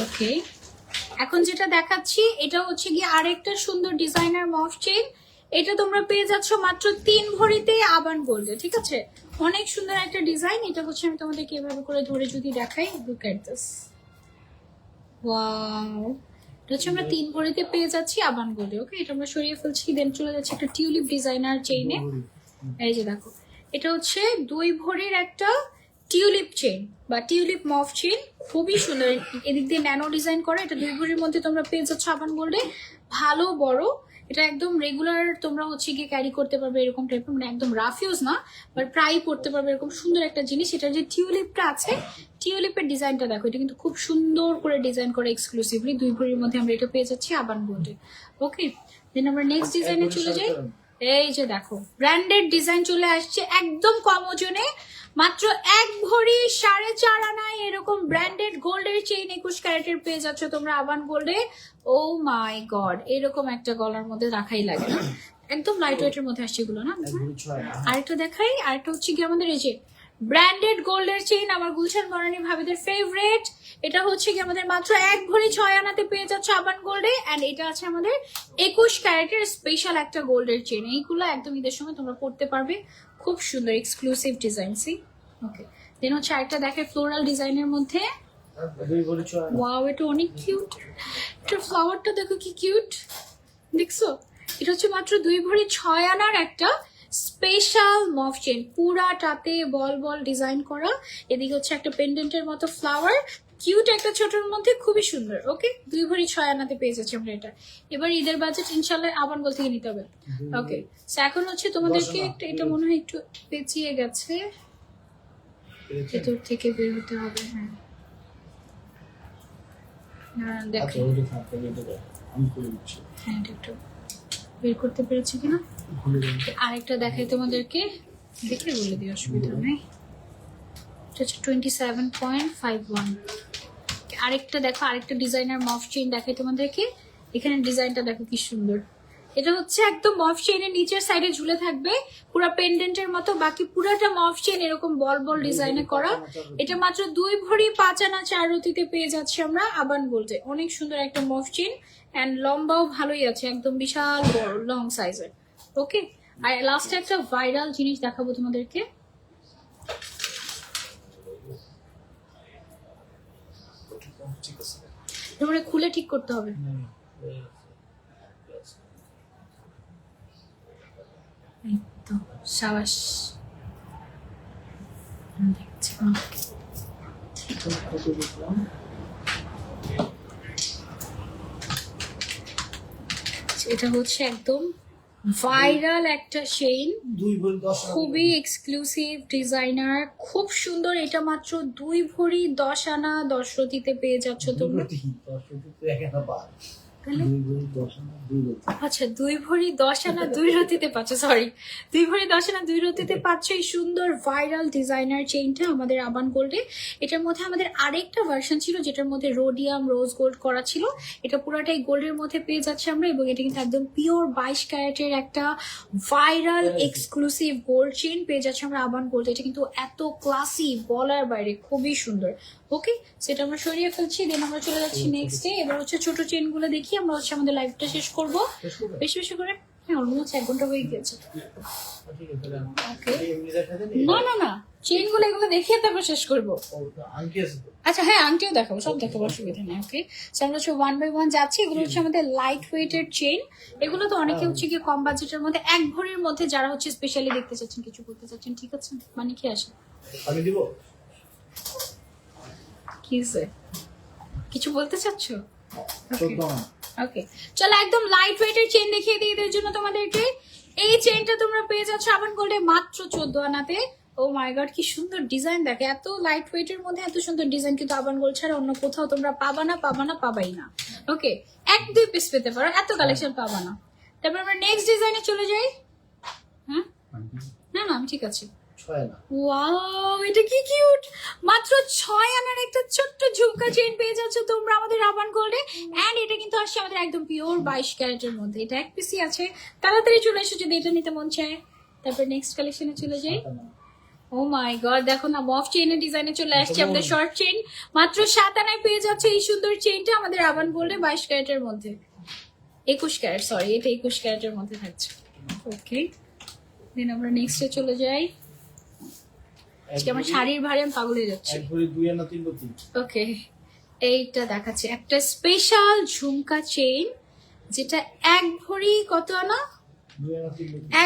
ওকে, এখন যেটা দেখাচ্ছি এটা হচ্ছে গিয়ে আরেকটা সুন্দর ডিজাইনার মফ চেইন, এটা তোমরা পেয়ে যাচ্ছ মাত্র 3 ভরিতে আবান গোল্ডে, ঠিক আছে। অনেক সুন্দর একটা ডিজাইন, এটা হচ্ছে আমি তোমাদেরকে এভাবে করে ধরে যদি দেখাই, লুক এট দিস, ওয়াও। এটা হচ্ছে আমরা 3 ভরিতে পেয়ে যাচ্ছি আবান গোল্ডে। ওকে, এটা আমরা সরিয়ে ফেলছি। দেন চলে যাচ্ছে একটা টিউলিপ ডিজাইনার চেইনে, এই যে দেখো, এটা হচ্ছে 2 ভরির একটা টিউলিপ চেইন বা টিউলিপ মফ চেইন, খুবই সুন্দর। এদিক দিয়ে ন্যানো ডিজাইন করা, এটা 2 ভরির মধ্যে তোমরা পেয়ে যাচ্ছ আবান গোল্ডে, ভালো বড়। এটা একদম রেগুলার তোমরা হচ্ছে গিয়ে ক্যারি করতে পারবে এরকম টাইপের, মানে একদম রাফ ইউজ না, বাট প্রায় পড়তে পারবে এরকম সুন্দর একটা জিনিস। এটা যে টিউলিপটা আছে, টিউলিপের ডিজাইনটা দেখো, এটা কিন্তু খুব সুন্দর করে ডিজাইন করে এক্সক্লুসিভলি 2 ভরির মধ্যে আমরা এটা পেয়ে যাচ্ছি আবান গোল্ডে। ওকে, দেন আমরা নেক্সট ডিজাইনে চলে যাই। এই যে দেখো ব্র্যান্ডেড ডিজাইন চলে আসছে একদম কম ওজনে, মাত্র 1 ভরি 4.5 আনায় এরকম ব্র্যান্ডেড গোল্ডের চেইন 21 ক্যারেটের পেয়ে যাচ্ছ তোমরা আবান গোল্ডে। ও মাই গড, এরকম একটা গলার মধ্যে রাখাই লাগে না, একদম লাইট ওয়েটের মধ্যে আসছে এগুলো না। আরেকটা দেখাই, আরেকটা হচ্ছে কি আমাদের এই যে ব্র্যান্ডেড গোল্ডের চেইন, আমার গুলশান বনানী ভাবিদের ফেভারিট। এটা হচ্ছে কি আমাদের মাত্র 1 ভরি 6 আনাতে পেয়ে যাচ্ছ আবান গোল্ডে। এন্ড এটা আছে আমাদের 21 ক্যারেটের স্পেশাল একটা গোল্ডের চেইন। এইগুলো একদম ঈদের সময় তোমরা পড়তে পারবে, খুব সুন্দর এক্সক্লুসিভ ডিজাইন। সি ওকে, দেন হচ্ছে আরেকটা দেখে ফ্লোরাল ডিজাইনের মধ্যে। ওয়াও, এটা অনেক কিউট, এটা ফ্লাওয়ারটা দেখো কি কিউট, দেখছো? এটা হচ্ছে মাত্র 2 ভরি 6 আনার একটা স্পেশাল মফ চেন, পুরাটাতে বল বল ডিজাইন করা। এদিকে হচ্ছে একটা পেন্ডেন্টের মতো ফ্লাওয়ার, কিউট একটা ছোটর মধ্যে, খুবই সুন্দর। ওকে, 2 ভরি 6 আনাতে পেয়ে যাচ্ছি আমরা এটা। এবার ঈদের বাজেট ইনশাল্লাহ আবান গোল থেকে নিতে হবে। ওকে, এখন হচ্ছে তোমাদেরকে একটা, এটা মনে হয় একটু পেঁচিয়ে গেছে, ভেতর থেকে বের হতে হবে। হ্যাঁ দেখো, হ্যাঁ এটা একটু বের করতে পেরেছি কিনা। আরেকটা দেখাই তোমাদেরকে, দেখে বলে দিই, অসুবিধা নেই। এটা হচ্ছে 27.51। আরেকটা দেখো, আরেকটা ডিজাইনার মফ চেইন দেখাই তোমাদেরকে। এখানে ডিজাইনটা দেখো কি সুন্দর। এটা হচ্ছে একদম মফ চেইনের নিচের সাইডে ঝুলে থাকবে পুরো পেন্ডেন্টের মতো, বাকি পুরাটা মফ চেইন এরকম বল বল ডিজাইনে করা। এটা মাত্র 2 ভরি 5 আনা 4 রতিতে পেয়ে যাচ্ছি আমরা আবান গোল্ডে। অনেক সুন্দর একটা মফ চেইন, এন্ড লম্বাও ভালোই আছে, একদম বিশাল বড় লং সাইজের। ওকে, আর লাস্টে একটা ভাইরাল জিনিস দেখাবো তোমাদেরকে। তোমরা খুলে ঠিক করতে হবে। এই তো সাবাস, দেখছি এটা হচ্ছে একদম ভাইরাল একটা চেইন, খুবই এক্সক্লুসিভ ডিজাইনার, খুব সুন্দর। এটা মাত্র 2 ভরি 10 আনা 10 রতিতে পেয়ে যাচ্ছ তোমরা। আচ্ছা, 2 ভরি 10 আনা 2 রতিতে পাচ্ছ, সরি 2 ভরি 10 আনা 2 রতিতে পাচ্ছ এই সুন্দর ভাইরাল ডিজাইনার চেইনটা আমাদের আবান গোল্ডে। এটার মধ্যে আমাদের আরেকটা ভার্সন ছিল যেটার মধ্যে রোডিয়াম রোজ গোল্ড করা ছিল, এটা পুরোটাই গোল্ডের মধ্যে পেয়ে যাচ্ছে আমরা। এবং এটা কিন্তু একদম পিওর 22 ক্যারেটের একটা ভাইরাল এক্সক্লুসিভ গোল্ড চেইন পেয়ে যাচ্ছে আমরা আবান গোল্ডে। এটা কিন্তু এত ক্লাসি, বলার বাইরে, খুবই সুন্দর। ওকে, সেটা আমরা সরিয়ে ফেলছি, দেন আমরা চলে যাচ্ছি নেক্সট ডে। এবার হচ্ছে ছোট চেইন গুলো দেখি, আমরা হচ্ছে আমাদের লাইভটা শেষ করব বেশি বেশি করে। হ্যাঁ, অলমোস্ট 1 ঘন্টা হয়ে গেছে। ওকে, না না না, চেইন গুলো এগুলো দেখিয়ে তারপর শেষ করবো। আচ্ছা হ্যাঁ, আংটিও দেখাবো, সব দেখাবো, অসুবিধা নেই। ওকে, আমরা হচ্ছে 1 বাই 1 যাচ্ছি। এগুলো হচ্ছে আমাদের লাইট ওয়েটের চেইন। এগুলো তো অনেকে হচ্ছে কি কম বাজেটের মধ্যে 1 ভরির মধ্যে যারা হচ্ছে স্পেশালি দেখতে চাচ্ছেন, কিছু করতে চাচ্ছেন, ঠিক আছে? মানে কি আসে, আমি দিব কিছু বলতে চাচ্ছ? ওকে, চলো একদম লাইট ওয়েটের চেইন দেখিয়ে দিই এদের জন্য তোমাদেরকে। এই চেইনটা তোমরা পেয়ে যাচ্ছ আবান গোল্ডে মাত্র 14 আনাতে। ও মাই গড, কি সুন্দর ডিজাইন দেখে, এত লাইট ওয়েটের মধ্যে এত সুন্দর ডিজাইন কিন্তু আবান গোল্ড ছাড়া অন্য কোথাও তোমরা পাবা না, পাবাই না। ওকে, 1-2 পিস পেতে পারো, এত কালেকশন পাবা না। তারপর আমরা নেক্সট ডিজাইনে চলে যাই। হ্যাঁ, না না আমি ঠিক আছে। ওয়াও, এটা কি কিউট, মাত্র 6 আনার একটা ছোট্ট ঝুমকা চেইন পেয়ে যাচ্ছ তোমরা আমাদের আবান গোল্ডে। এন্ড এটা কিন্তু আসছে আমাদের একদম পিওর 22 ক্যারেটের মধ্যে। এটা 1 পিসই আছে, তাড়াতাড়ি চলে এসো যদি এটা নিতে মন চায়। তারপর নেক্সট কালেকশনে চলে যাই। ও মাই গড, দেখো না, মফ চেইনের ডিজাইনে চলে আসছে আমাদের শর্ট চেইন। মাত্র 7 আনায় পেয়ে যাচ্ছে এই সুন্দর চেইনটা আমাদের আবান গোল্ডে 22 ক্যারেটের মধ্যে, 21 ক্যারেট, সরি এটা 21 ক্যারেটের মধ্যে থাকছে। ওকে, দেন আমরা নেক্সটে চলে যাই। আজকে আমার শাড়ির ভারে আমি পাগল হয়ে যাচ্ছি। ওকে, এইটা দেখাচ্ছে একটা স্পেশাল ঝুমকা চেইন, যেটা 1 ভরি কত আনা,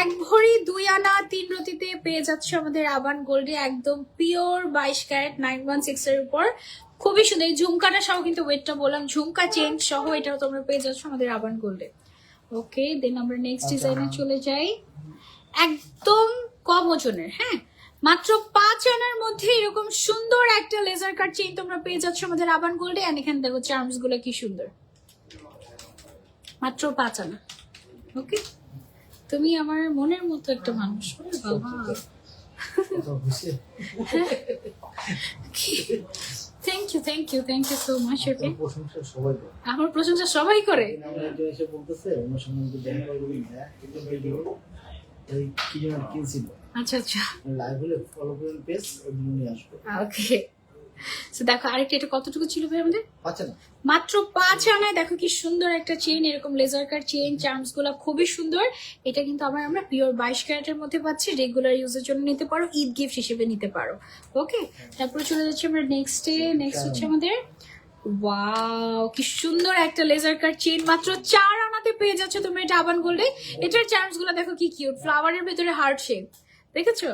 1 ভরি 2 আনা 3 রতিতে পেয়ে যাচ্ছে আমাদের আবান গোল্ডে, একদম পিওর 22 ক্যারেট 916 এর উপর। খুবই সুন্দর, এই ঝুমকাটা সহ কিন্তু ওয়েটটা বললাম, ঝুমকা চেইন সহ এটাও তোমরা পেয়ে যাচ্ছ আমাদের আবান গোল্ডে। ওকে, দেন আমরা নেক্সট ডিজাইনে চলে যাই। একদম কম ওজনের, হ্যাঁ, মাত্র 5 আনার মধ্যে এরকম সুন্দর একটা লেজার কাট চেইন তোমরা পেয়ে যাচ্ছ আমাদের আবান গোল্ডে। এন্ড এখানে দেখো চার্মস গুলো কি সুন্দর, মাত্র 5 আনা। ওকে, তুমি আমার মনের মতো একটা মানুষ বাবা। কথা হয়েছে থ্যাংক ইউ সো মাচ। ওকে, প্রশংসা সবাই করে। আমার প্রশংসা সবাই করে। আমার একজন এসে বলতেছে আমার সঙ্গে আমাকে দেখা করবেন, হ্যাঁ কিন্তু ভিডিও এই কি যেন কিনছিল আচ্ছা আচ্ছা, লাইভ হলে ফলো করবেন পেজ, ওই জন্য নিয়ে আসবো। ওকে। তো দেখো আরেকটা, এটা কতটুকু ছিল ভাই আমাদের? আচ্ছা না মাত্র 5 আনায়। দেখো কি সুন্দর একটা চেইন, এরকম লেজার কাট চেইন, চার্মস গুলা খুবই সুন্দর। এটা কিন্তু আবার আমরা পিওর 22 ক্যারেটের মধ্যে পাচ্ছি, রেগুলার ইউজের জন্য নিতে পারো, ঈদ গিফট হিসেবে নিতে পারো। ওকে, তারপরে চলে যাচ্ছি আমরা নেক্সট হচ্ছে আমাদের, ওয়াও কি সুন্দর একটা লেজার কাট চেইন, মাত্র 4 আনাতে পেয়ে যাচ্ছ তোমরা এটা আবান গোল্ডে। এটার চার্মস গুলা দেখো কি কিউট, ফ্লাওয়ারের ভেতরে হার্ট শেপ, দেখেছো?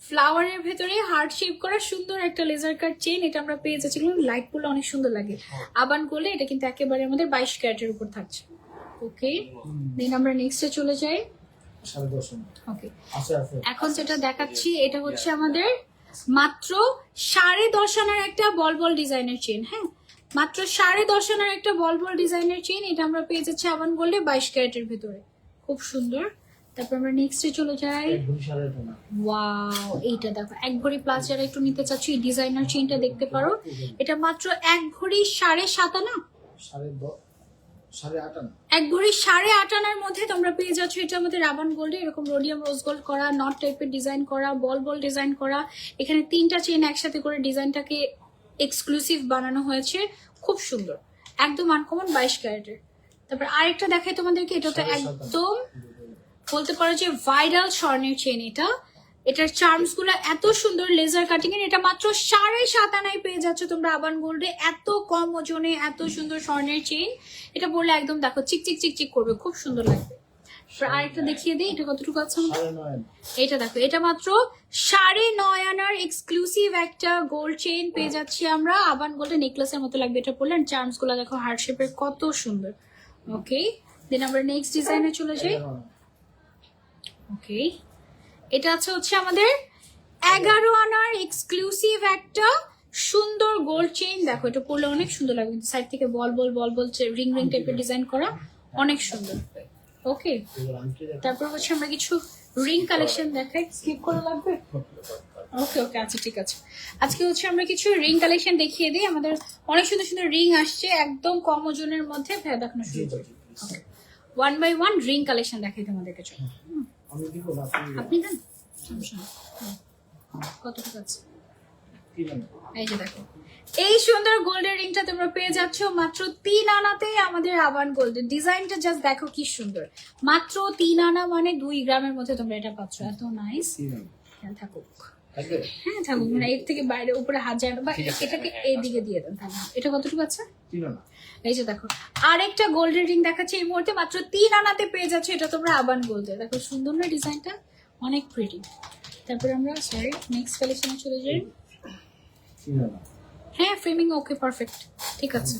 ফ্লাওয়ারের ভেতরে হার্ট শেপ করা সুন্দর একটা লেজার কাট চেইন, এটা আমরা পেয়ে যাচ্ছি। লাইট গুলো অনেক সুন্দর লাগে আবান গোল্ডে। এটা কিন্তু একেবারে আমাদের 22 ক্যারেটের উপর থাকছে। ওকে, দেন আমরা নেক্সটে চলে যাই। 10.5 ওকে, আছে আছে। এখন যেটা দেখাচ্ছি এটা হচ্ছে আমাদের মাত্র 10.5 আনার একটা বল বল ডিজাইনের চেইন। হ্যাঁ, মাত্র 10.5 আনার একটা বল বল ডিজাইনের চেইন, এটা আমরা পেয়ে যাচ্ছি আবান গোল্ডে 22 ক্যারেটের ভিতরে, খুব সুন্দর। তারপর আমরা নেক্সটে চলে যাই। এক ভরি সাড়ে আট আনা। ওয়াও, এইটা দেখো 1 ভরি প্লাস, যারা একটু নিতে চাচ্ছ এই ডিজাইনার চেইনটা দেখতে পারো। এটা মাত্র 1 ভরি 7.5 আনা, 8.5 আনা। 1 ভরি 8.5 আনার মধ্যে তোমরা পেয়ে যাচ্ছ এটা আমাদের রাবান গোল্ডে, এরকম রোডিয়াম রোজ গোল্ড করা, নট টাইপের ডিজাইন করা, বল বল ডিজাইন করা। এখানে 3টা চেইন একসাথে করে ডিজাইনটাকে এক্সক্লুসিভ বানানো হয়েছে, খুব সুন্দর, একদম আনকমন 22 ক্যারেটের। তারপর আরেকটা দেখাই তোমাদেরকে, এটা তো 7.5 একদম বলতে পারো যে ভাইরাল স্বর্ণের চেন। এটার চার্মস গুলো এত সুন্দর, লেজার কাটিং এর। এটা মাত্র 7.5 আনায় পেয়ে যাচ্ছ তোমরা আবান গোল্ডে, এত কম ওজনে এত সুন্দর স্বর্ণের চেইন। এটা বললে একদম দেখো চিকচিক চিকচিক করবে, খুব সুন্দর লাগবে। আরেকটা দেখিয়ে দিই, এটা কতটুকু আছে আমাদের? 9.5। এটা দেখো, এটা মাত্র 9.5 আনার এক্সক্লুসিভ একটা গোল্ড চেইন পেয়ে যাচ্ছি আমরা আবান গোল্ডে, নেকলেসের মতো লাগবে এটা পরলে। চার্মস গুলো দেখো হার্ট শেপের, কত সুন্দর। ওকে, দেন আমরা নেক্সট ডিজাইনে চলে যাই। ওকে, এটা হচ্ছে আমাদের 11 আনার এক্সক্লুসিভ একটা সুন্দর গোল্ড চেইন। দেখো এটা পরলে অনেক সুন্দর লাগবে, সাইড থেকে বল বল রিং রিং টাইপের ডিজাইন করা, অনেক সুন্দর। ওকে, তারপর হচ্ছে আমরা কিছু রিং কালেকশন দেখাই, স্কিপ করা লাগবে? ওকে ওকে, আচ্ছা ঠিক আছে। আজকে হচ্ছে আমরা কিছু রিং কালেকশন দেখিয়ে দিই। আমাদের অনেক সুন্দর সুন্দর রিং আসছে একদম কম ওজনের মধ্যে। ভাই দেখানো শুরু করি। ওকে, 1 বাই 1 রিং কালেকশন দেখাই তোমাদেরকে। চলো আমি দিব না, আপনি দেন, সমস্যা নেই। কতটুকু আছে? 3 আনা। এই যে দেখো, এই সুন্দর গোল্ডের রিংটা তোমরা পেয়ে যাচ্ছ মাত্র 3 আনাতেই আমাদের আবান গোল্ডের। ডিজাইনটা জাস্ট দেখো কি সুন্দর, মাত্র 3 আনা মানে 2 গ্রামের মধ্যে তোমরা এটা পাচ্ছ, এত নাইস। 3 আনা। হ্যাঁ থাকুক, থাকবে? হ্যাঁ থাকুক, মানে এর থেকে বাইরে উপরে হাত যায় না, বা এটাকে এইদিকে দিয়ে দেন তাহলে। এটা কতটুকু আছে? 3 আনা। এই যে দেখো আরেকটা গোল্ডের রিং দেখাচ্ছে এই মুহূর্তে, মাত্র 3 আনাতে পেয়ে যাচ্ছে এটা তোমরা আবান গোল্ডে। দেখো সুন্দর না ডিজাইনটা, অনেক প্রিটি। তারপর আমরা নেক্সট কালেকশনে চলে যাই। 3 আনা। হ্যাঁ, ফ্রেমিং ওকে, পারফেক্ট, ঠিক আছে।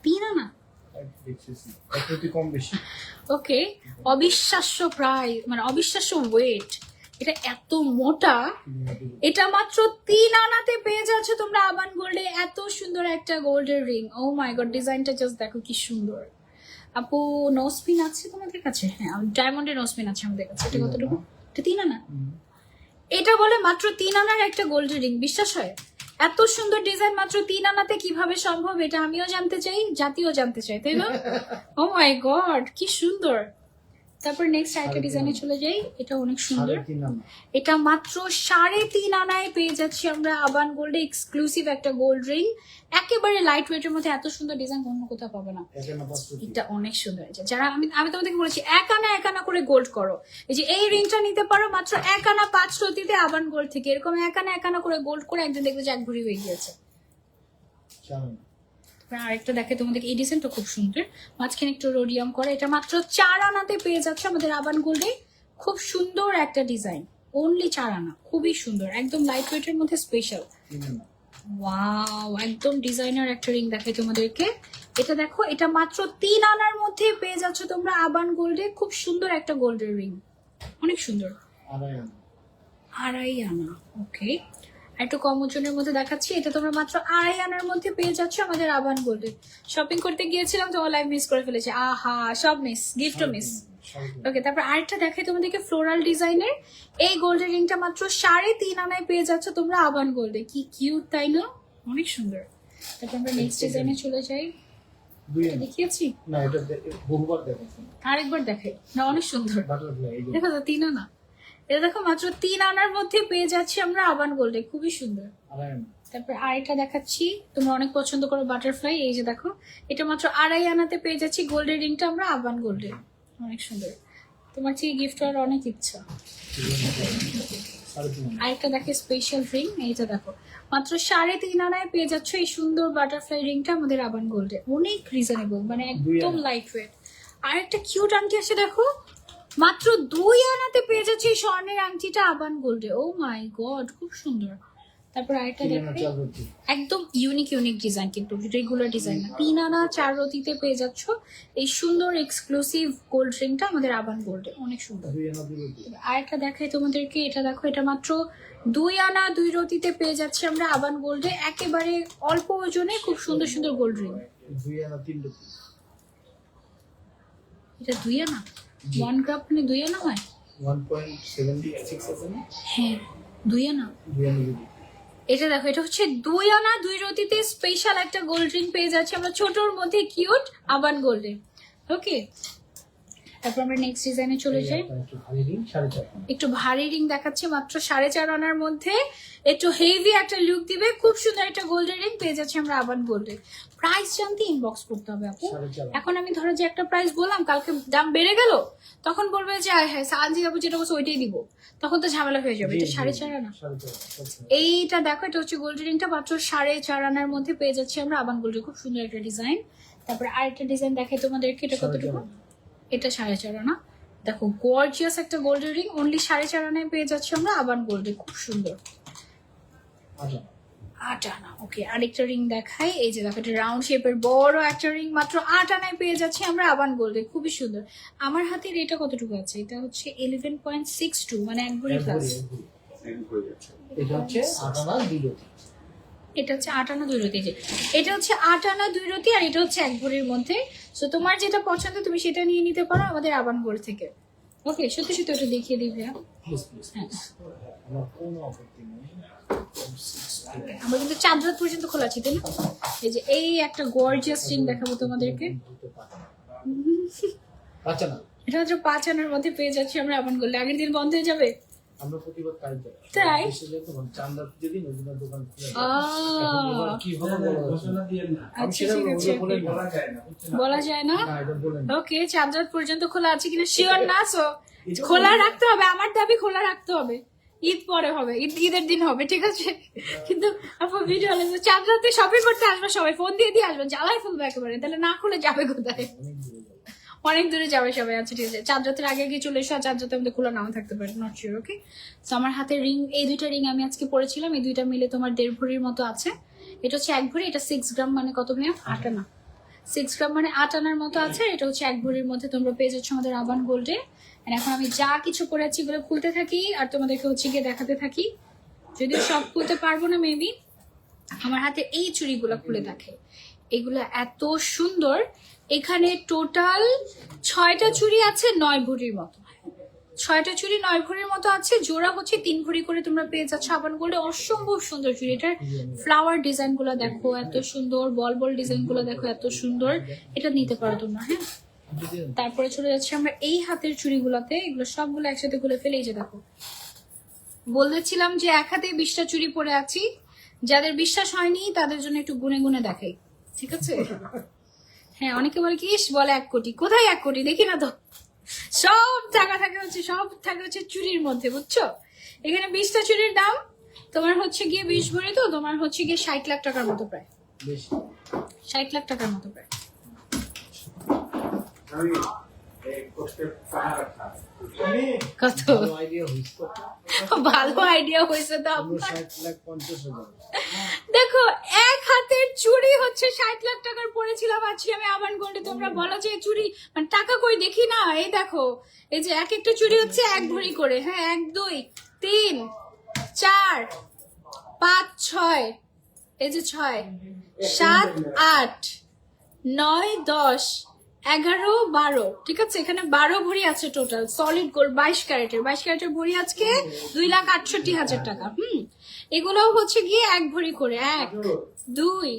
3 আনা, দেখতেছি একটু কম বেশি। ওকে, অবিশ্বাস্য প্রাইস, মানে অবিশ্বাস্য ওয়েট, এটা এত মোটা। এটা মাত্র 3 আনাতে পেয়ে যাচ্ছ তোমরা আবান গোল্ডে, এত সুন্দর একটা গোল্ডের রিং। ও মাই গড, ডিজাইনটা জাস্ট দেখো কি সুন্দর। আপু নোসপিন আছে তোমাদের কাছে? হ্যাঁ, ডায়মন্ডের নোসপিন আছে আমাদের কাছে। এটা কতটুকু? এটা 3 আনা। এটা বলে মাত্র 3 আনার একটা গোল্ডের রিং, বিশ্বাস হয়? এত সুন্দর ডিজাইন মাত্র 3 আনাতে কিভাবে সম্ভব, এটা আমিও জানতে চাই, জাতিও জানতে চাই, তাই না? ও মাই গড, কি সুন্দর। তারপর নেক্সট আরেকটা ডিজাইনে চলে যাই, এটা অনেক সুন্দর। 3 আনা। এটা মাত্র 3.5 আনায় পেয়ে যাচ্ছি আমরা আবান গোল্ডে এক্সক্লুসিভ একটা গোল্ড রিং, একেবারে লাইট ওয়েটের মধ্যে। এত সুন্দর ডিজাইন অন্য কোথাও পাবে না, 1 আনা 5 এটা অনেক সুন্দর। যারা আমি তোমাদেরকে বলেছি 1 আনা করে গোল্ড করো, এই যে এই রিংটা নিতে পারো মাত্র 1 আনা 5 রতিতে আবান গোল্ড থেকে। এরকম 1 আনা করে গোল্ড করে একদিন দেখবে যে 1 ভরি হয়ে গিয়েছে। 4 আনা। আরেকটা দেখে তোমাদের, এই ডিজাইনটা খুব সুন্দর, মাঝখানে একটু রোডিয়াম করা। এটা মাত্র 4 আনাতে পেয়ে যাচ্ছে আমাদের আবান গোল্ডে, খুব সুন্দর একটা ডিজাইন, অনলি 4 আনা, খুবই সুন্দর, একদম লাইট ওয়েটের মধ্যে স্পেশাল। 3 আনা। ওয়াও, একদম ডিজাইনার একটা রিং দেখাই তোমাদেরকে। এটা দেখো, এটা মাত্র 3 আনার মধ্যে পেয়ে যাচ্ছ তোমরা আবান গোল্ডে, খুব সুন্দর একটা গোল্ডের রিং, অনেক সুন্দর। 2.5 আনা। 2.5 আনা, ওকে। একটু কম ওজনের মধ্যে দেখাচ্ছি, এটা তোমরা মাত্র 2.5 আনার মধ্যে পেয়ে যাচ্ছ আমাদের আবান গোল্ডে। শপিং করতে গিয়েছিলাম তো লাইভ মিস করে ফেলেছি, আহা, সব মিস, গিফটও মিস। ওকে, তারপর আরেকটা দেখাই তোমাদেরকে ফ্লোরাল ডিজাইনের। এই গোল্ডের রিংটা মাত্র 3.5 আনায় পেয়ে যাচ্ছ তোমরা আবান গোল্ডে। কি কিউট তাই না, অনেক সুন্দর। তারপর আমরা নেক্সট ডিজাইনে চলে যাই। দেখিয়েছি না, এটা বহুবার দেখাচ্ছি, আরেকবার দেখাই না, অনেক সুন্দর। বাটারফ্লাই এই যে দেখো তো 3 আনা, এটা দেখো মাত্র 3 আনার মধ্যে পেয়ে যাচ্ছি আমরা আবান গোল্ডে, খুবই সুন্দর। আড়াই তারপর আরেকটা দেখাচ্ছি, তোমরা অনেক পছন্দ করো বাটারফ্লাই। এই যে দেখো, এটা মাত্র 2.5 আনাতে পেয়ে যাচ্ছি গোল্ডের রিংটা আমরা আবান গোল্ডে, অনেক সুন্দর। তোমার চেয়ে গিফট করার অনেক ইচ্ছা। আরেকটা দেখে স্পেশাল রিং, এইটা দেখো মাত্র 3.5 আনায় পেয়ে যাচ্ছ এই সুন্দর বাটারফ্লাই রিংটা আমাদের আবান গোল্ডে, অনেক রিজনেবল, মানে একদম লাইট ওয়েট। আরেকটা কিউট আংটি আছে দেখো, মাত্র 2 আনাতে পেয়ে যাচ্ছে এই স্বর্ণের আংটিটা আবান গোল্ডে। ও মাই গড, খুব সুন্দর। তারপর আরেকটা দেখো, একদম ইউনিক ডিজাইন, কিন্তু রেগুলার ডিজাইন না। 3 আনা 4 রতিতে পেয়ে যাচ্ছ এই সুন্দর এক্সক্লুসিভ গোল্ড রিংটা আমাদের আবান গোল্ডে, অনেক সুন্দর। আরেকটা দেখাই তোমাদেরকে, এটা দেখো, এটা মাত্র 2 আনা 2 রতিতে পেয়ে যাচ্ছে আমরা আবান গোল্ডে, একেবারে অল্প ওজনে খুব সুন্দর সুন্দর গোল্ড রিং। 2 আনা 3 রতি, এটা 2 আনা 1 গ্রাম, মানে 2 আনা হয় 1.76 আছে না? হ্যাঁ, 2 আনা। 2 আনা রতি। এটা দেখো, এটা হচ্ছে 2 আনা 2 রতিতে স্পেশাল একটা গোল্ড রিং পেয়ে যাচ্ছে আমরা ছোটর মধ্যে, কিউট আবান গোল্ডে। ওকে, তারপর আমরা নেক্সট ডিজাইনে চলে যাই। একটু ভারী রিং 4.5 আনা। একটু ভারী রিং দেখাচ্ছে মাত্র 4.5 আনার মধ্যে, একটু হেভি একটা লুক দিবে, খুব সুন্দর একটা গোল্ডের রিং পেয়ে যাচ্ছে আমরা আবান গোল্ডে। প্রাইস জানতে ইনবক্স করতে হবে আপু। 4.5 এখন আমি ধরো যে একটা প্রাইস বললাম, কালকে দাম বেড়ে গেল, তখন বলবে যে হ্যাঁ সানজি আপু যেটা বলছে ওইটাই দিব, তখন তো ঝামেলা হয়ে যাবে। এটা 4.5 আনা। 4.5 এইটা দেখো, এটা হচ্ছে গোল্ড রিংটা মাত্র 4.5 আনার মধ্যে পেয়ে যাচ্ছি আমরা আবান গোল্ডে, খুব সুন্দর একটা ডিজাইন। তারপর আরেকটা ডিজাইন দেখাই তোমাদেরকে, এটা কতটুকু, এটা 4.5 আনা। দেখো গর্জিয়াস একটা গোল্ড রিং, অনলি 4.5 আনায় পেয়ে যাচ্ছি আমরা আবান গোল্ডে, খুব সুন্দর। 8 আনা। ওকে, আরেকটা রিং দেখাই। এই যে দেখো, এটা রাউন্ড শেপের বড় একটা রিং, মাত্র 8 আনায় পেয়ে যাচ্ছি আমরা আবান গোল্ডে, খুবই সুন্দর। আমার হাতের এটা কতটুকু আছে, এটা হচ্ছে 11.62, মানে 1 ভরি প্লাস। এটা হচ্ছে 8 আনা 2 রতি। এটা হচ্ছে 8 আনা 2 রতি, এটা হচ্ছে 8 আনা 2 রতি, আর এটা হচ্ছে 1 ভরির মধ্যে। সো তোমার যেটা পছন্দ তুমি সেটা নিয়ে নিতে পারো আমাদের আবান গোল্ড থেকে। ওকে, সত্যি সত্যি ওটা দেখিয়ে দিই ভাইয়া। হ্যাঁ, আমার কোনো আপত্তি নেই। আমরা কিন্তু চাঁদ রাত পর্যন্ত খোলা আছে, তাই না? এই যে এই একটা গর্জিয়াস রিং দেখাবো তোমাদেরকে, আচ্ছা না, এটা হচ্ছে 5 আনার মধ্যে পেয়ে যাচ্ছি আমরা আবান গোল্ডে। আগের দিন বন্ধ হয়ে যাবে, আমরা প্রতিবার কাজ করি। তাই? তখন চান্দা যদি নজরুল দোকান খুলে কি হবে আচ্ছা ঠিক আছে, বলা যায় না। ওকে, চাঁদ রাত পর্যন্ত খোলা আছে কিনা শিওর না, সো খোলা রাখতে হবে, আমার দাবি খোলা রাখতে হবে। ঈদ পরে হবে, ঈদের দিন হবে, ঠিক আছে? কিন্তু আপু ভিডিও হলে চাঁদ রাতে শপিং করতে আসবে সবাই, ফোন দিয়ে দিয়ে আসবেন, জ্বালাই ফেলবে একেবারে, তাহলে না খুলে যাবে কোথায়? অনেক দূরে যাবে সবাই। আচ্ছা ঠিক আছে, চাঁদ রাতের আগে গিয়ে চলে এসো, আর চাঁদ রাতে আমাদের খোলা নাও থাকতে পারে, নট শিওর। ওকে, তো আমার হাতে রিং, এই 2টা রিং আমি আজকে পরেছিলাম, এই 2টা মিলে তোমার 1.5 ভরির মতো আছে। এটা হচ্ছে 1 ভরি, এটা 6 গ্রাম, মানে কত ভাইয়া? 8 আনা। 6 গ্রাম মানে 8 আনার মতো আছে। এটা হচ্ছে 1 ভরির মধ্যে তোমরা পেয়ে যাচ্ছ আমাদের আবান গোল্ডে। এখন আমি যা কিছু পরেছি এগুলো খুলতে থাকি আর তোমাদেরকে হচ্ছে গিয়ে দেখাতে থাকি। যদিও সব খুলতে পারবো না মেবি, আমার হাতে এই চুড়িগুলো খুলে দেখে, এগুলো এত সুন্দর। এখানে টোটাল 6টা চুড়ি আছে 9 ভরির মতো, 6টা চুড়ি 9 ভরির মতো আছে। জোড়া হচ্ছে 3 ভরি করে তোমরা পেয়ে যাচ্ছ আবান গোল্ডে। অসম্ভব সুন্দর চুড়ি, এটার ফ্লাওয়ার ডিজাইন গুলো দেখো এত সুন্দর, বল বল ডিজাইন গুলো দেখো এত সুন্দর, এটা নিতে পারো তোমরা। হ্যাঁ, তারপরে চলে যাচ্ছে আমরা এই হাতের চুড়িগুলোতে, এগুলো সবগুলো একসাথে খুলে ফেলে। এই যে দেখো, বলেছিলাম যে এক হাতে 20টা চুড়ি পরে আছি, যাদের বিশ্বাস হয়নি তাদের জন্য একটু গুনে গুনে দেখাই, ঠিক আছে? হ্যাঁ, অনেকে বলে কি বলে 1 কোটি, কোথায় 1 কোটি, দেখি না তো। সব টাকা থাকে হচ্ছে, সব থাকে হচ্ছে চুরির মধ্যে, বুঝছো? এখানে 20টা চুরির দাম তোমার হচ্ছে গিয়ে 20 ভরি, তো তোমার হচ্ছে গিয়ে 60 লাখ টাকার মতো, প্রায় 60 লাখ টাকার মতো প্রায়। কত ভালো আইডিয়া হয়েছে তো আপনার। দেখো, এক হাতের চুড়ি হচ্ছে 60 লাখ টাকার পড়েছিলাম আজকে আমি আবান গোল্ডে। তোমরা বলো যে চুড়ি মানে টাকা কই দেখি না, এই দেখো, এই যে এক একটা চুড়ি হচ্ছে 1 ভরি করে। হ্যাঁ, 1 2 3 4 5 6, এই যে 6 7 8 9 10, 11, 12, ঠিক আছে, এখানে 12 ভরি আছে টোটাল সলিড গোল্ড 22 ক্যারেটের ভরি আজকে 2,68,000 টাকা। এগুলোও হচ্ছে গিয়ে 1 ভরি করে, 1, 2,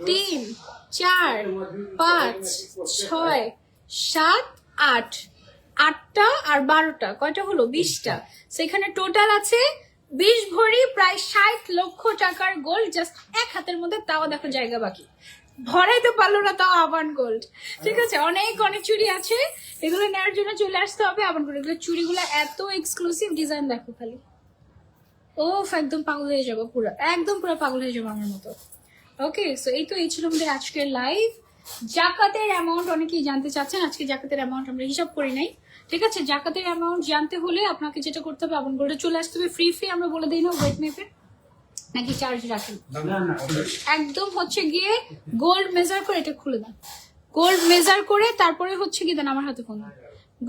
3, 4, 5, 6, 7, 8, 8টা আর 12টা, কয়টা হলো 20টা। সেখানে টোটাল আছে 20 ভরি, প্রায় 60 লক্ষ টাকার গোল্ড জাস্ট এক হাতের মধ্যে, তাও দেখো জায়গা বাকি, ভরাইতে পারলো না তাও আবান গোল্ড। ঠিক আছে, অনেক অনেক চুড়ি আছে, এগুলো নেওয়ার জন্য চলে আসতে হবে আবান গোল্ড। এগুলো চুড়িগুলো এত এক্সক্লুসিভ, ডিজাইন দেখো খালি, ও একদম পাগল হয়ে যাবো, একদম পুরো পাগল হয়ে যাবো আমার মতো। ওকে, সো এই ছিল আমাদের আজকের লাইভ। জাকাতের অ্যামাউন্ট অনেকেই জানতে চাচ্ছেন, আজকে জাকাতের অ্যামাউন্ট আমরা হিসাব করি নাই। ঠিক আছে, জাকাতের অ্যামাউন্ট জানতে হলে আপনাকে যেটা করতে হবে, আবান গোল্ডে চলে আসতে হবে। ফ্রি আমরা বলে দিই না ওয়েট মেপে, নাকি চার্জ রাখেন? একদম হচ্ছে গিয়ে গোল্ড মেজার করে, এটা খুলে দেন, গোল্ড মেজার করে তারপরে হচ্ছে গিয়ে দেন আমার হাতে ফোন,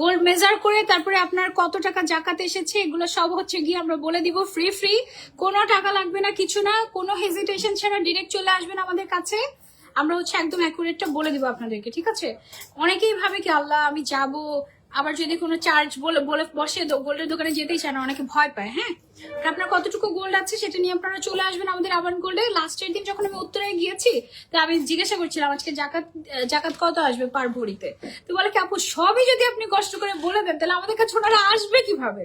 গোল্ড মেজার করে তারপরে আপনার কত টাকা জাকাত এসেছে এগুলো সব হচ্ছে গিয়ে আমরা বলে দিব। ফ্রি, কোনো টাকা লাগবে না, কিছু না, কোনো হেজিটেশন ছাড়া ডিরেক্ট চলে আসবেন আমাদের কাছে, আমরা হচ্ছে একদম অ্যাকুরেটটা বলে দিব আপনাদেরকে। ঠিক আছে, অনেকেই ভাবে কি আল্লাহ আমি যাব, আবার যদি কোনো চার্জ বলে বসে গোল্ডের দোকানে যেতেই চায় না, অনেকে ভয় পায়। হ্যাঁ, আপনার কতটুকু গোল্ড আছে সেটা নিয়ে আপনারা চলে আসবেন আমাদের আবান গোল্ডে। লাস্টের দিন যখন আমি উত্তরে গিয়েছি, তা আমি জিজ্ঞাসা করছিলাম আজকে জাকাত কত আসবে পার ভরিতে, তো বলে কি আপু সবই যদি আপনি কষ্ট করে বলে দেন তাহলে আমাদের কাছে ওনারা আসবে কিভাবে।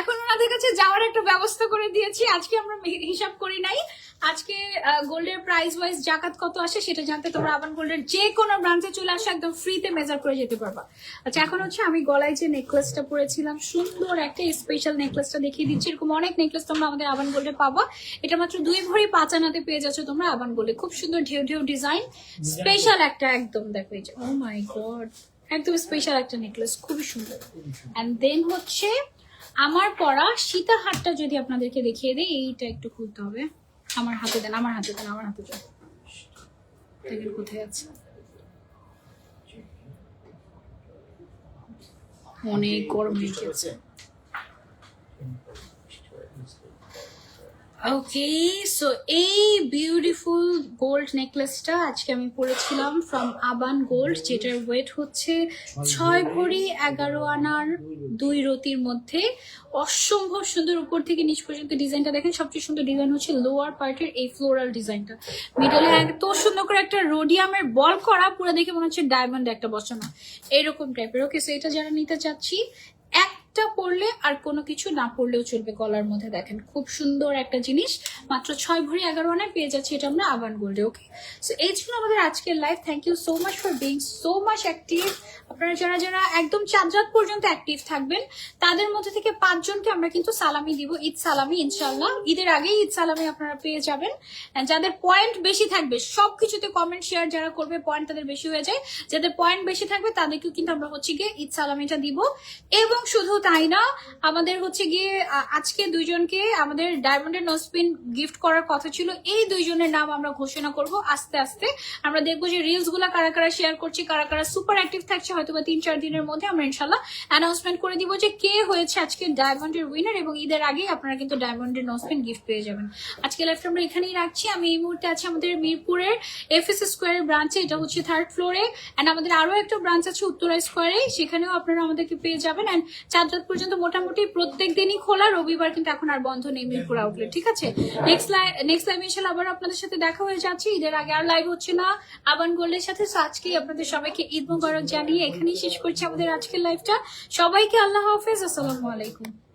এখন ওনাদের কাছে যাওয়ার একটা ব্যবস্থা করে দিয়েছি, আজকে আমরা হিসাব করি নাই। আজকে গোল্ডের প্রাইস ওয়াইজ জাকাত কত আসে সেটা জানতে তোমরা আবান গোল্ডের যে কোনো ব্রাঞ্চে চলে আসো, একদম ফ্রিতে মেজার করে যেতে পারবা। আচ্ছা, এখন হচ্ছে আমি গলায় যে নেকলেসটা পরেছিলাম, সুন্দর একটা স্পেশাল নেকলেসটা দেখিয়ে দিচ্ছি। এরকম অনেক নেকলেস তোমরা আমাদের আবান গোল্ডে পাবা। এটা মাত্র 2 ভরি 5 আনাতে পেয়ে যাচ্ছ তোমরা আবান গোল্ডে। খুব সুন্দর ঢেউ ঢেউ ডিজাইন, স্পেশাল একটা, একদম দেখো এই যে, ও মাই গড, একদম স্পেশাল একটা নেকলেস, খুবই সুন্দর। এন্ড দেন হচ্ছে আমার পরা সীতাহারটা যদি আপনাদেরকে দেখিয়ে দেই, এইটা একটু খুলতে হবে। আমার হাতে দেন, আমার হাতে দেন, আমার হাতে দেন, দেখেন কোথায় আছে, অনেক গরম হয়ে গেছে। ওকে, সো এই বিউটিফুল গোল্ড নেকলেসটা আজকে আমি পরেছিলাম ফ্রম আবান গোল্ড, যেটার ওয়েট হচ্ছে 6 ভরি 11 আনার 2 রতির মধ্যে। অসম্ভব সুন্দর, উপর থেকে নিচ পর্যন্ত ডিজাইনটা দেখেন। সবচেয়ে সুন্দর ডিজাইন হচ্ছে লোয়ার পার্টের এই ফ্লোরাল ডিজাইনটা, মিডলে এত সুন্দর করে একটা রোডিয়ামের বল করা, পুরো দেখে মনে হচ্ছে ডায়মন্ড একটা বসানো, এরকম টাইপের। ওকে, সো এটা যারা নিতে চাচ্ছি, একটা পরলে আর কোনো কিছু না পরলেও চলবে গলার মধ্যে। দেখেন খুব সুন্দর একটা জিনিস, মাত্র 6 ভরি 11 আনায় পেয়ে যাচ্ছি এটা আমরা আবান গোল্ডে। ওকে, সো এই ছিল আমাদের আজকের live. Thank you so much for being so much active. আপনারা যারা একদম চাঁদ রাত পর্যন্ত অ্যাক্টিভ থাকবেন, তাদের মধ্যে থেকে 5 জনকে আমরা কিন্তু সালামি দিব, ঈদ সালামি ইনশাল্লাহ। ঈদের আগেই ঈদ সালামি আপনারা পেয়ে যাবেন। যাদের পয়েন্ট বেশি থাকবে, সবকিছুতে কমেন্ট শেয়ার যারা করবে, পয়েন্ট তাদের বেশি হয়ে যায়, যাদের পয়েন্ট বেশি থাকবে তাদেরকেও কিন্তু আমরা হচ্ছে গিয়ে ঈদ সালামিটা দিব। এবং শুধু তাই না, আমাদের হচ্ছে গিয়ে আজকে 2 জনকে আমাদের ডায়মন্ডের নোজপিন গিফট করার কথা ছিল, এই 2 জনের নাম আমরা ঘোষণা করব আস্তে আস্তে। আমরা দেখবো যে রিলস গুলা কারা কারা শেয়ার করছে, কারা কারা সুপার অ্যাক্টিভ থাকছে, হয়তো বা 3-4 দিনের মধ্যে আমরা ইনশাল্লাহ অ্যানাউন্সমেন্ট করে দিব যে কে হয়েছে আজকে ডায়মন্ডের উইনার, এবং ঈদের আগেই আপনারা কিন্তু ডায়মন্ডের নোজপিন গিফট পেয়ে যাবেন। আজকে লাইভটা আমরা এখানেই রাখছি। আমি এই মুহূর্তে আছি আমাদের মিরপুরের এফএস স্কোয়ারের ব্রাঞ্চে, এটা হচ্ছে 3rd ফ্লোরে, এন্ড আমাদের আরো একটা ব্রাঞ্চ আছে উত্তরা স্কোয়ারে, সেখানেও আপনারা আমাদেরকে পেয়ে যাবেন। এন্ড চাঁদ রাত পর্যন্ত মোটামুটি প্রত্যেক দিনই খোলা, রবিবার কিন্তু এখন আর বন্ধ নেই মিরপুর আউটলেট। ঠিক আছে, নেক্সট লাইভ ইনশাআল্লাহ আবার আপনাদের সাথে দেখা হয়ে যাচ্ছে। ঈদের আগে আর লাইভ হচ্ছে না আবান গোল্ডের সাথে। আজকে আপনাদের সবাইকে ঈদ মোবারক জানিয়ে এখানেই শেষ করছি আমাদের আজকের লাইভটা। সবাইকে আল্লাহ হাফেজ, আসসালামু আলাইকুম।